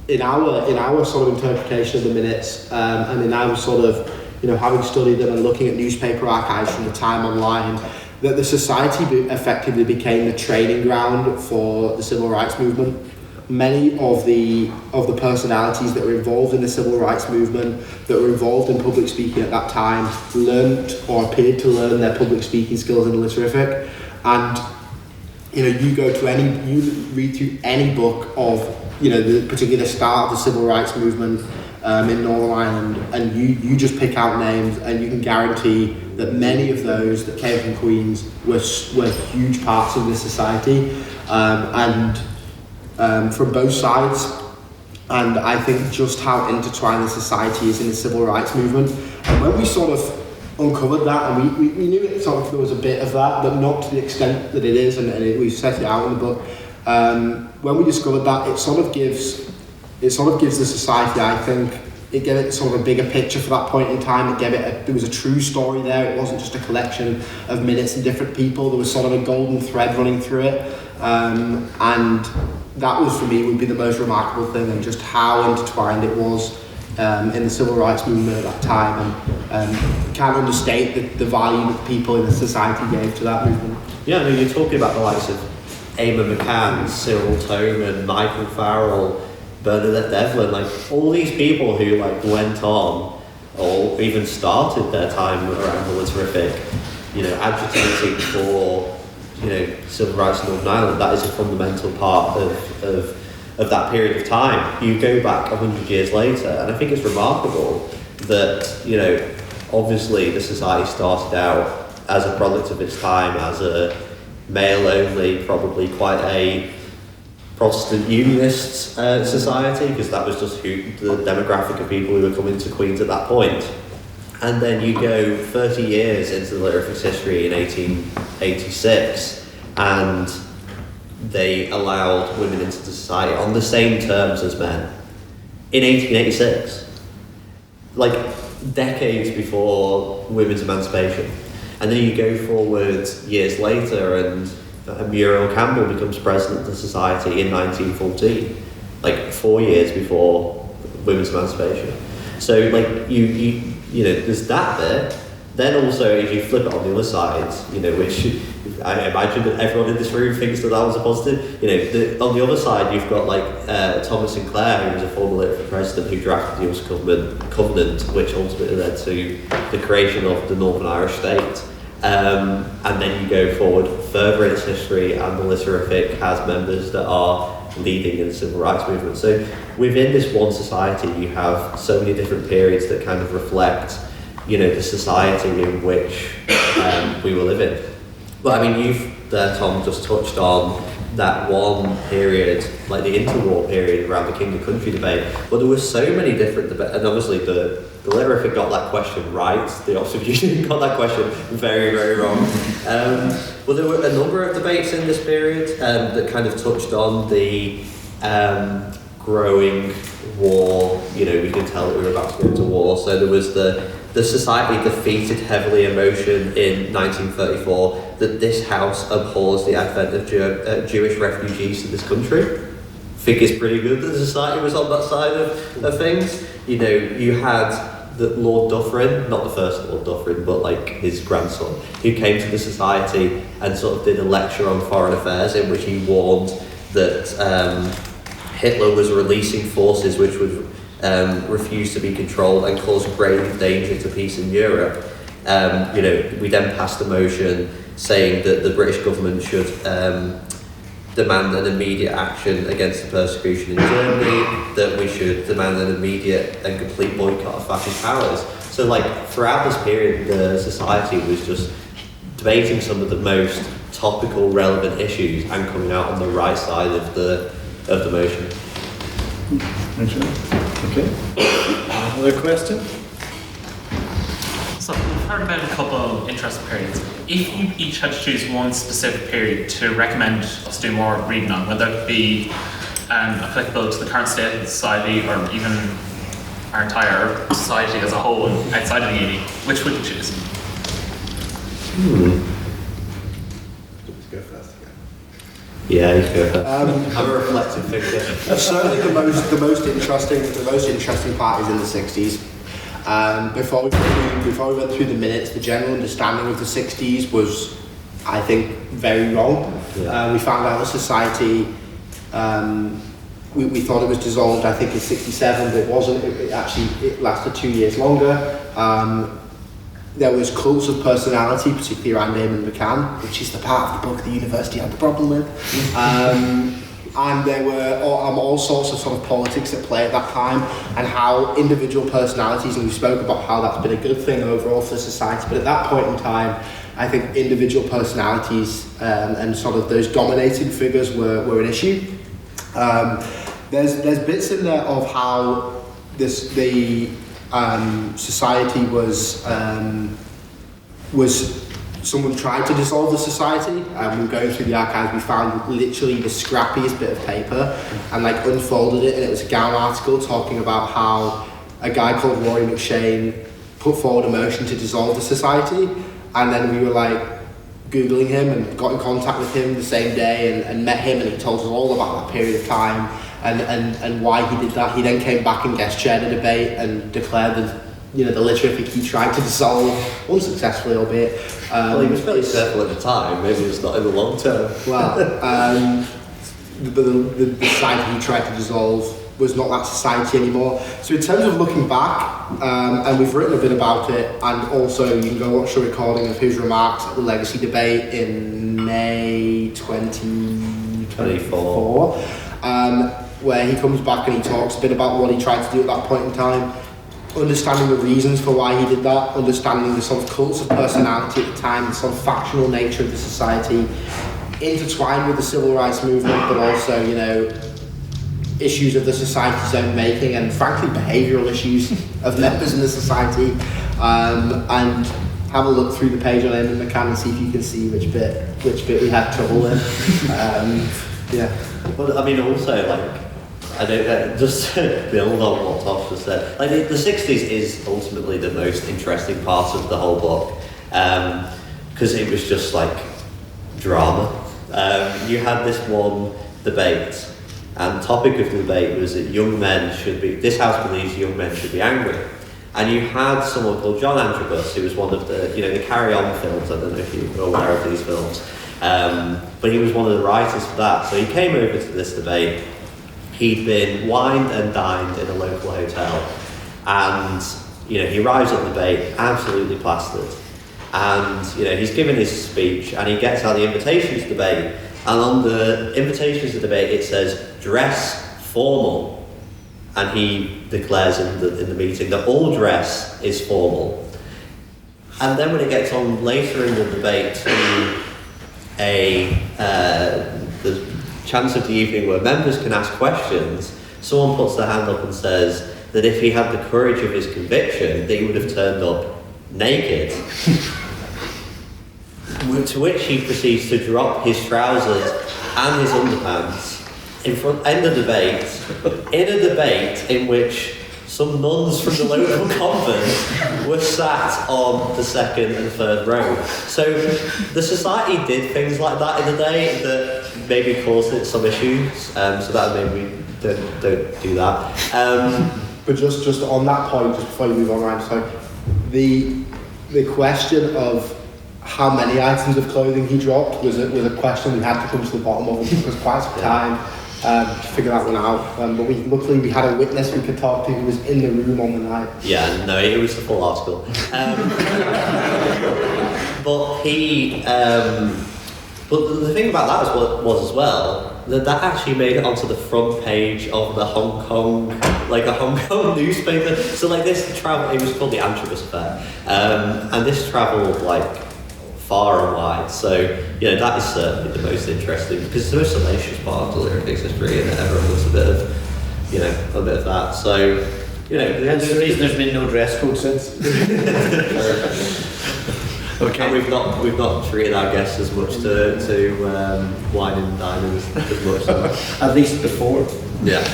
Speaker 4: in our sort of interpretation of the minutes, and in our sort of, you know, having studied them and looking at newspaper archives from the time online, that the society effectively became the training ground for the civil rights movement. Many of the personalities that were involved in the civil rights movement, that were involved in public speaking at that time, learnt or appeared to learn their public speaking skills in Literific. And, you know, you read through any book of, you know, the particular start of the civil rights movement in Northern Ireland, and you just pick out names and you can guarantee that many of those that came from Queens were huge parts of this society, and from both sides. And I think just how intertwined the society is in the civil rights movement. And when we sort of uncovered that, and we knew it sort of, there was a bit of that, but not to the extent that it is, and we set it out in the book. When we discovered that, it sort of gives the society, I think, it gave it sort of a bigger picture for that point in time. There was a true story there. It wasn't just a collection of minutes and different people. There was sort of a golden thread running through it, and that was, for me, would be the most remarkable thing, and just how intertwined it was in the civil rights movement at that time, and can't understate the value that people in the society gave to that movement.
Speaker 2: Yeah, I mean, you're talking about the likes of Eamon McCann, Cyril Toman, Michael Farrell, Bernadette Devlin, like all these people who like went on or even started their time around the Literific, you know, agitating for, you know, civil rights in Northern Ireland. That is a fundamental part of that period of time. You go back 100 years later, and I think it's remarkable that, you know, obviously the society started out as a product of its time, as a male only, probably quite a Protestant Unionist society, because that was just the demographic of people who were coming to Queen's at that point. And then you go 30 years into the Literific's history in 1886, and they allowed women into the society on the same terms as men in 1886, like decades before women's emancipation. And then you go forward years later, and Muriel Campbell becomes president of the society in 1914, like 4 years before women's emancipation. So like you know, there's that bit. Then also, if you flip it on the other side, you know, which I imagine that everyone in this room thinks that was a positive. You know, on the other side, you've got like Thomas Sinclair, who was a former Literific president who drafted the Ulster Covenant, which ultimately led to the creation of the Northern Irish state. And then you go forward further in its history, and the Literific has members that are leading in the civil rights movement. So within this one society, you have so many different periods that kind of reflect, you know, the society in which we were living. But I mean, you've there, Tom, just touched on that one period, like the interwar period around the King and Country debate. But there were so many different debates, and obviously the Literific got that question right, the Oxford Union got that question very, very wrong. But there were a number of debates in this period that kind of touched on the growing war. You know, we could tell that we were about to go into war. So there was the society defeated heavily in motion in 1934 that this House abhors the advent of Jewish refugees to this country. I think it's pretty good that the society was on that side of things. You know, you had the Lord Dufferin, not the first Lord Dufferin, but like his grandson, who came to the society and sort of did a lecture on foreign affairs in which he warned that Hitler was releasing forces which would refuse to be controlled and cause grave danger to peace in Europe. You know, we then passed a motion saying that the British government should demand an immediate action against the persecution in Germany, that we should demand an immediate and complete boycott of fascist powers. So like throughout this period, the society was just debating some of the most topical, relevant issues and coming out on the right side of the motion.
Speaker 3: Okay. Another question?
Speaker 6: So we've heard about a couple of interesting periods. If you each had to choose one specific period to recommend us do more reading on, whether it be applicable to the current state of the society or even our entire society as a whole and outside of the uni, which would you choose?
Speaker 2: Go first again. Yeah, you go first. I'm a reflective thinker.
Speaker 4: Certainly the most interesting part is in the 60s. Before we went through the minutes, the general understanding of the 60s was, I think, very wrong.
Speaker 2: Yeah.
Speaker 4: We found out the society, we thought it was dissolved, I think, in 67, but it wasn't. It lasted 2 years longer. There was cults of personality, particularly around Eamon McCann, which is the part of the book the university had the problem with. And there were all sorts of sort of politics at play at that time, and how individual personalities, and we spoke about how that's been a good thing overall for society, but at that point in time, I think individual personalities and sort of those dominating figures were an issue. There's bits in there of how the society was someone tried to dissolve the society. We were going through the archives, we found literally the scrappiest bit of paper and like unfolded it, and it was a Gown article talking about how a guy called Rory McShane put forward a motion to dissolve the society, and then we were like Googling him and got in contact with him the same day and met him, and he told us all about that period of time and why he did that. He then came back and guest chaired a debate and declared that, you know, the Literific he tried to dissolve, unsuccessfully albeit.
Speaker 2: Well, he was fairly successful at the time, maybe it's not in the long term.
Speaker 4: Well, the society he tried to dissolve was not that society anymore. So in terms of looking back, and we've written a bit about it, and also you can go watch a recording of his remarks at the Legacy debate in May 2024, where he comes back and he talks a bit about what he tried to do at that point in time, understanding the reasons for why he did that, understanding the sort of cults of personality at the time, the sort of factional nature of the society, intertwined with the civil rights movement, but also, you know, issues of the society's own making, and frankly behavioural issues of members in the society. And have a look through the page on Eamon McCann and see if you can see which bit we had trouble with. Yeah.
Speaker 2: But I mean, also, like, I don't just build on what Toft just said. Like, the 60s is ultimately the most interesting part of the whole book, because it was just like drama. You had this one debate, and the topic of the debate was that this house believes young men should be angry. And you had someone called John Antrobus, who was one of the Carry On films. I don't know if you're aware of these films, but he was one of the writers for that. So he came over to this debate. He'd been wined and dined in a local hotel, and he arrives at the debate absolutely plastered. And he's given his speech, and he gets out the invitations to debate. And on the invitations to debate, it says "dress formal." And he declares in the meeting that all dress is formal. And then when it gets on later in the debate to the chance of the evening where members can ask questions, someone puts their hand up and says that if he had the courage of his conviction, that he would have turned up naked. To which he proceeds to drop his trousers and his underpants in a debate in which some nuns from the local convent were sat on the second and third row. So the society did things like that in the day that maybe caused it some issues. So that maybe don't do that.
Speaker 4: But just on that point, just before you move on, Ryan, so the question of how many items of clothing he dropped was a question we had to come to the bottom of. It took us quite some time to figure that one out. But luckily we had a witness we could talk to who was in the room on the night.
Speaker 2: Yeah, no, it was the full article. But but the thing about that was as well, that actually made it onto the front page of the Hong Kong newspaper. So like this travel, it was called the Antrobus Affair, and this travelled like far and wide. So that is certainly the most interesting, because it's the most salacious part of the Literific history, and everyone wants a bit of that. So
Speaker 3: That's the reason there's been no dress code since.
Speaker 2: Okay. And we've not treated our guests as much to wine and dine as much.
Speaker 3: At least before.
Speaker 2: Yeah.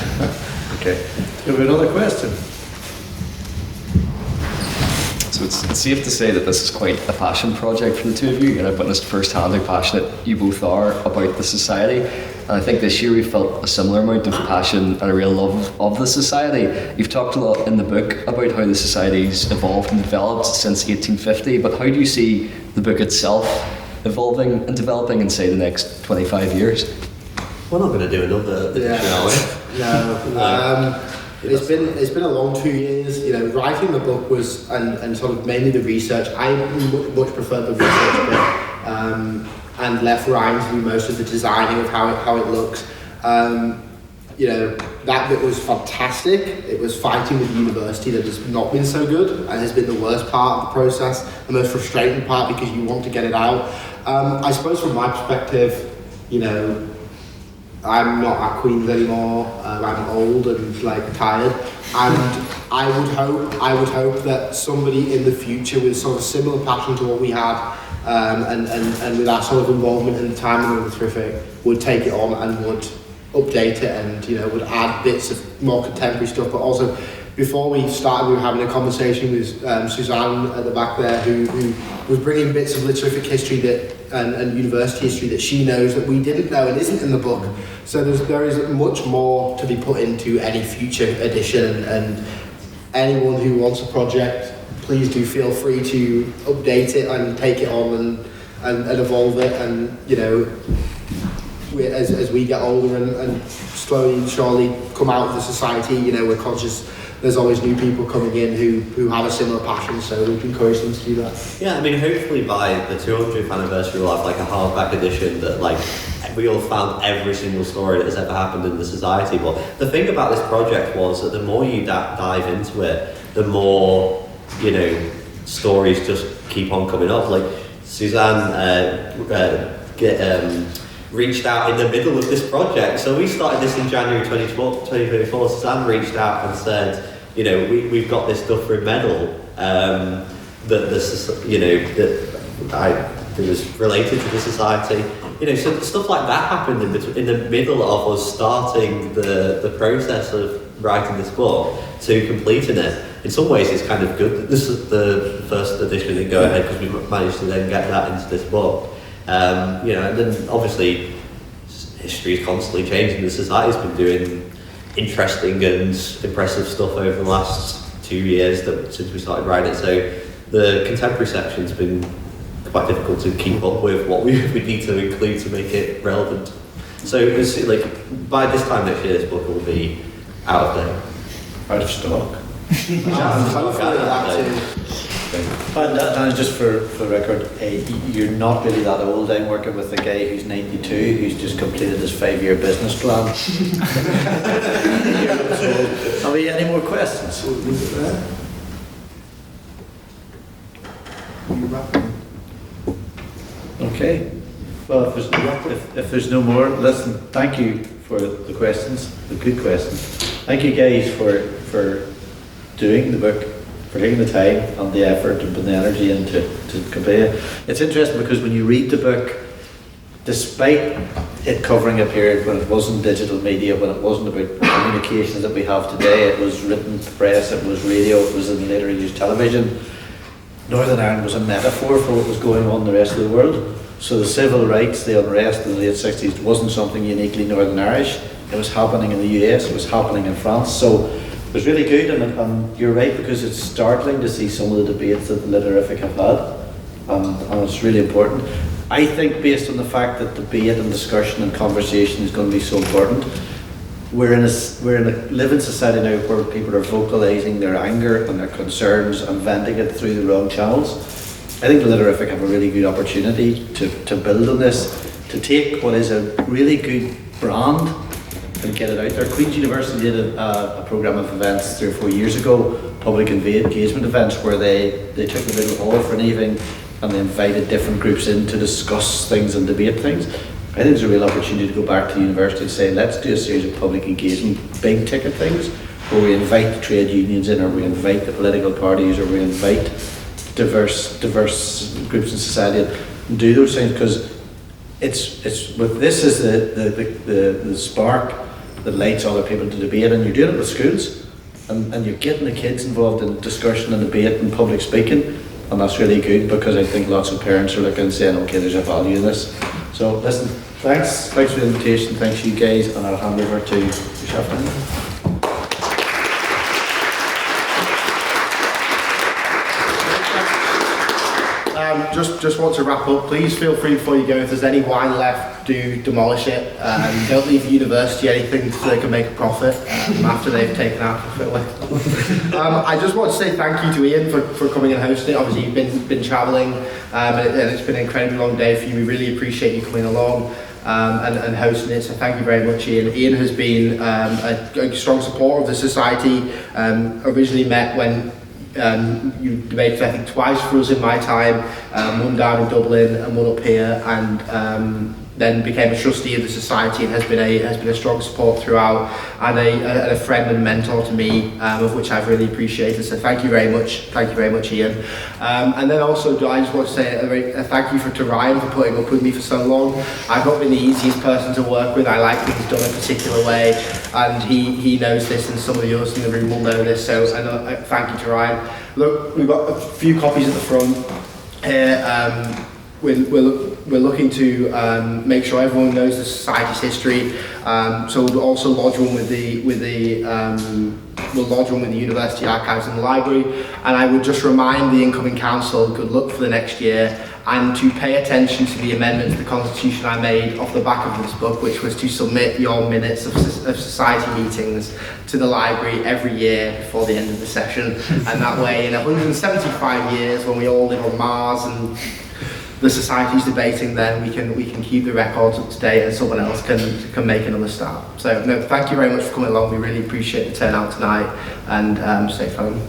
Speaker 3: Okay. Do we have another question?
Speaker 1: So it's safe to say that this is quite a passion project for the two of you, and I've witnessed firsthand how passionate you both are about the society. And I think this year we felt a similar amount of passion and a real love of the society. You've talked a lot in the book about how the society's evolved and developed since 1850, but how do you see the book itself evolving and developing in, say, the next 25 years?
Speaker 2: We're not going to do another edition, are we?
Speaker 4: No. It's been a long 2 years. Writing the book was and sort of mainly the research. I much preferred the research bit, and left Ryan to do most of the designing of how it looks. That bit was fantastic. It was fighting with the university that has not been so good and has been the worst part of the process, the most frustrating part, because you want to get it out. I suppose from my perspective, I'm not at Queen's anymore. I'm old and tired, and I would hope that somebody in the future with sort of similar passion to what we had, and with our sort of involvement in the time of the Literific, would take it on and would update it, and would add bits of more contemporary stuff. But also, before we started, we were having a conversation with Suzanne at the back there, who was bringing bits of Literific history and university history that she knows that we didn't know and isn't in the book. So there is much more to be put into any future edition, and anyone who wants a project, please do feel free to update it and take it on and evolve it. And as we get older and slowly and surely come out of the society, we're conscious there's always new people coming in who have a similar passion, so we can encourage them to do that.
Speaker 2: Yeah, I mean, hopefully by the 200th anniversary we'll have a hardback edition that we all found every single story that has ever happened in the society. But the thing about this project was that the more you dive into it, the more stories just keep on coming up. Suzanne reached out in the middle of this project. So we started this in January 2024. Suzanne reached out and said, you know, we've got this Dufferin medal that was related to the society. You know, so stuff like that happened in the middle of us starting the process of writing this book to completing it. In some ways, it's kind of good that this is the first edition didn't go ahead, because we managed to then get that into this book. You know, and then obviously history is constantly changing. The society's been doing interesting and impressive stuff over the last 2 years since we started writing it. So the contemporary section's been quite difficult to keep up with what we need to include to make it relevant. So it's like by this time next year, this book will be out of date.
Speaker 3: Out of stock.
Speaker 4: And
Speaker 3: just for the record, you're not really that old. I'm working with a guy who's 92, who's just completed his 5-year business plan. Have we any more questions? Okay. Well, if there's no more, listen, thank you for the questions, the good questions. Thank you guys for doing the book, for taking the time and the effort and putting the energy into to convey it. It's interesting because when you read the book, despite it covering a period when it wasn't digital media, when it wasn't about communications that we have today, it was written press, it was radio, it was in later used television, Northern Ireland was a metaphor for what was going on in the rest of the world. So the civil rights, the unrest in the late 60s wasn't something uniquely Northern Irish. It was happening in the US, it was happening in France. So it was really good, and you're right, because it's startling to see some of the debates that the Literific have had, and it's really important. I think based on the fact that debate and discussion and conversation is going to be so important, we're in a living society now where people are vocalising their anger and their concerns and venting it through the wrong channels. I think the Literific have a really good opportunity to build on this, to take what is a really good brand and get it out there. Queen's University did a programme of events 3 or 4 years ago, public engagement events, where they took the middle hall for an evening and they invited different groups in to discuss things and debate things. I think there's a real opportunity to go back to the university and say, let's do a series of public engagement, big ticket things, where we invite the trade unions in, or we invite the political parties, or we invite diverse groups in society, and do those things, because it's with this is the spark that lights other people to debate, and you're doing it with schools, and you're getting the kids involved in discussion and debate and public speaking, and that's really good, because I think lots of parents are looking and saying, okay, there's a value in this. So listen, thanks for the invitation, thanks you guys, and I'll hand over to Shafran.
Speaker 4: Just want to wrap up. Please feel free before you go, if there's any wine left, do demolish it. Don't leave the university anything so they can make a profit after they've taken out profit. I just want to say thank you to Ian for coming and hosting it. Obviously you've been travelling and it's been an incredibly long day for you. We really appreciate you coming along and hosting it, so thank you very much, Ian. Ian has been a strong supporter of the society. Originally met when you debated, I think, twice for us in my time, one down in Dublin and one up here, and then became a trustee of the society and has been a strong support throughout, and a friend and mentor to me, of which I've really appreciated. So thank you very much, Ian. And then also, I just want to say a thank you to Ryan for putting up with me for so long. I've not been the easiest person to work with. I like things done a particular way, and he knows this, and some of the others in the room will know this. So thank you to Ryan. Look, we've got a few copies at the front here. We're looking to make sure everyone knows the society's history. So we'll also lodge one with the University Archives and the Library. And I would just remind the incoming council, good luck for the next year, and to pay attention to the amendment to the Constitution I made off the back of this book, which was to submit your minutes of society meetings to the library every year before the end of the session. And that way, in 175 years, when we all live on Mars and the society's debating, then we can keep the records up to date, and someone else can make another start. So no, thank you very much for coming along. We really appreciate the turnout tonight, and safe home.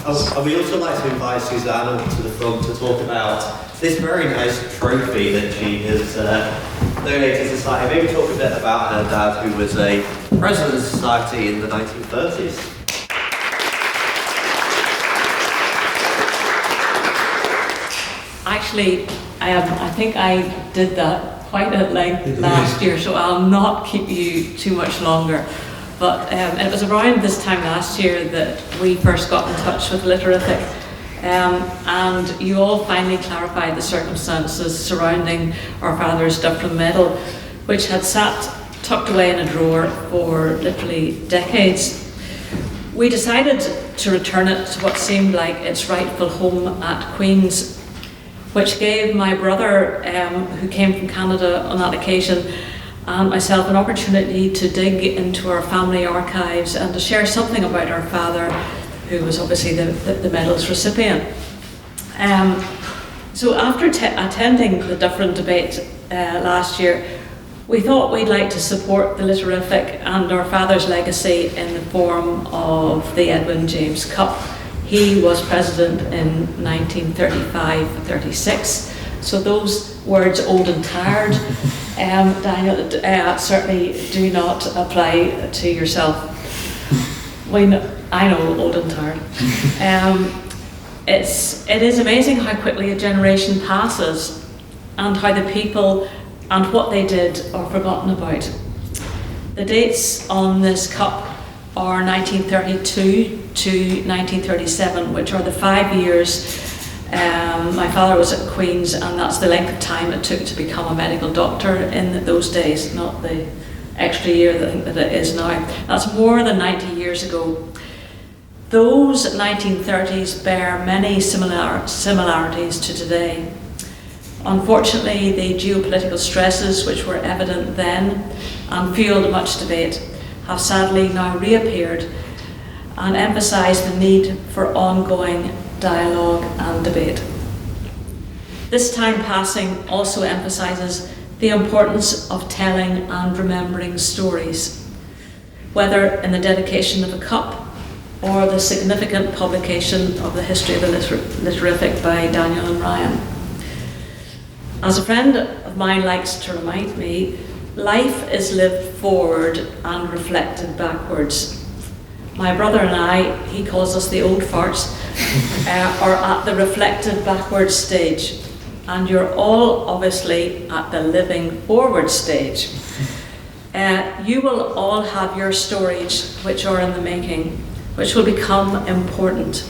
Speaker 5: As
Speaker 2: And we also like to invite Suzanne up to the front to talk about this very nice trophy that she has donated to society. Maybe talk a bit about her dad, who was a president of society in the 1930s.
Speaker 7: Actually, I think I did that quite at length last year, so I'll not keep you too much longer. But it was around this time last year that we first got in touch with Literific, and you all finally clarified the circumstances surrounding our father's Dufferin medal, which had sat tucked away in a drawer for literally decades. We decided to return it to what seemed like its rightful home at Queen's, which gave my brother, who came from Canada on that occasion, and myself an opportunity to dig into our family archives and to share something about our father, who was obviously the medal's recipient. So after attending the Dufferin debate last year, we thought we'd like to support the Literific and our father's legacy in the form of the Edwin James Cup. He was president in 1935-36, so those words old and tired, Daniel, certainly do not apply to yourself. I know, old and tired. It is amazing how quickly a generation passes and how the people and what they did are forgotten about. The dates on this cup are 1932 to 1937, which are the 5 years my father was at Queen's, and that's the length of time it took to become a medical doctor in those days, not the extra year that I think that it is now. That's more than 90 years ago. Those 1930s bear many similarities to today. Unfortunately, the geopolitical stresses which were evident then and fueled much debate have sadly now reappeared and emphasise the need for ongoing dialogue and debate. This time passing also emphasises the importance of telling and remembering stories, whether in the dedication of a cup or the significant publication of the history of the Literific by Daniel and Ryan. As a friend of mine likes to remind me, life is lived forward and reflected backwards. My brother and I, he calls us the old farts, are at the reflected backwards stage, and you're all obviously at the living forward stage. You will all have your stories which are in the making, which will become important.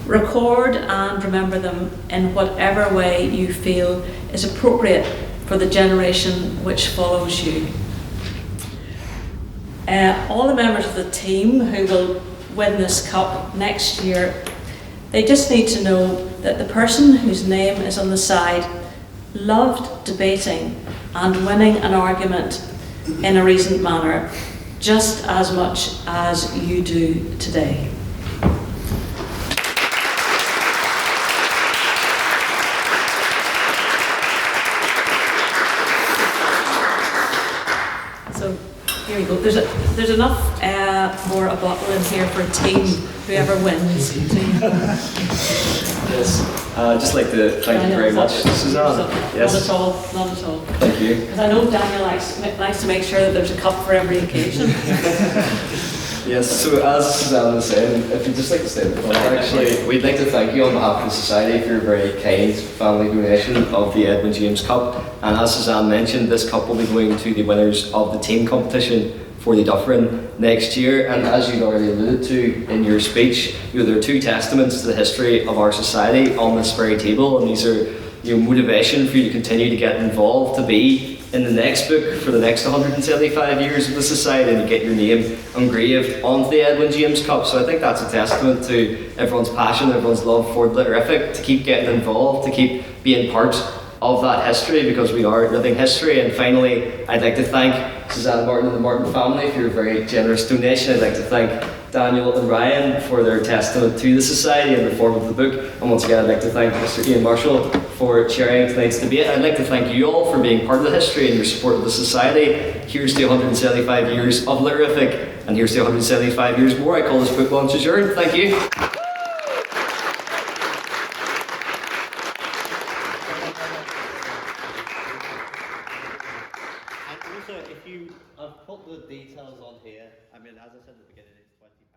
Speaker 7: Record and remember them in whatever way you feel is appropriate for the generation which follows you. All the members of the team who will win this cup next year, they just need to know that the person whose name is on the side loved debating and winning an argument in a reasoned manner just as much as you do today. So here we go. There's enough for a bottle in here for a team, whoever wins.
Speaker 1: Yes, I'd just like to thank you very much, Suzanne. Yes.
Speaker 7: Not at all.
Speaker 1: Thank you.
Speaker 7: Because I know Daniel likes to make sure that there's a cup for every occasion.
Speaker 1: Yes, so as Suzanne was saying, if you'd just like to stay in the front, actually, we'd like to thank you on behalf of the Society for your very kind family donation of the Edwin James Cup. And as Suzanne mentioned, this cup will be going to the winners of the team competition for the Dufferin next year. And as you already alluded to in your speech, there are two testaments to the history of our society on this very table, and these are motivation for you to continue to get involved, to be in the next book for the next 175 years of the society, and to get your name engraved onto the Edwin James Cup. So I think that's a testament to everyone's passion, everyone's love for Literific, to keep getting involved, to keep being part of that history, because we are living history. And finally, I'd like to thank Suzanne Martin and the Martin family for your very generous donation. I'd like to thank Daniel and Ryan for their testament to the Society in the form of the book. And once again, I'd like to thank Mr. Ian Marshall for chairing tonight's debate. I'd like to thank you all for being part of the history and your support of the Society. Here's to 175 years of Literific, and here's to 175 years more. I call this book launch adjourned. Thank you.
Speaker 2: if you, I've put the details on here. I mean, as I said at the beginning, it's 20.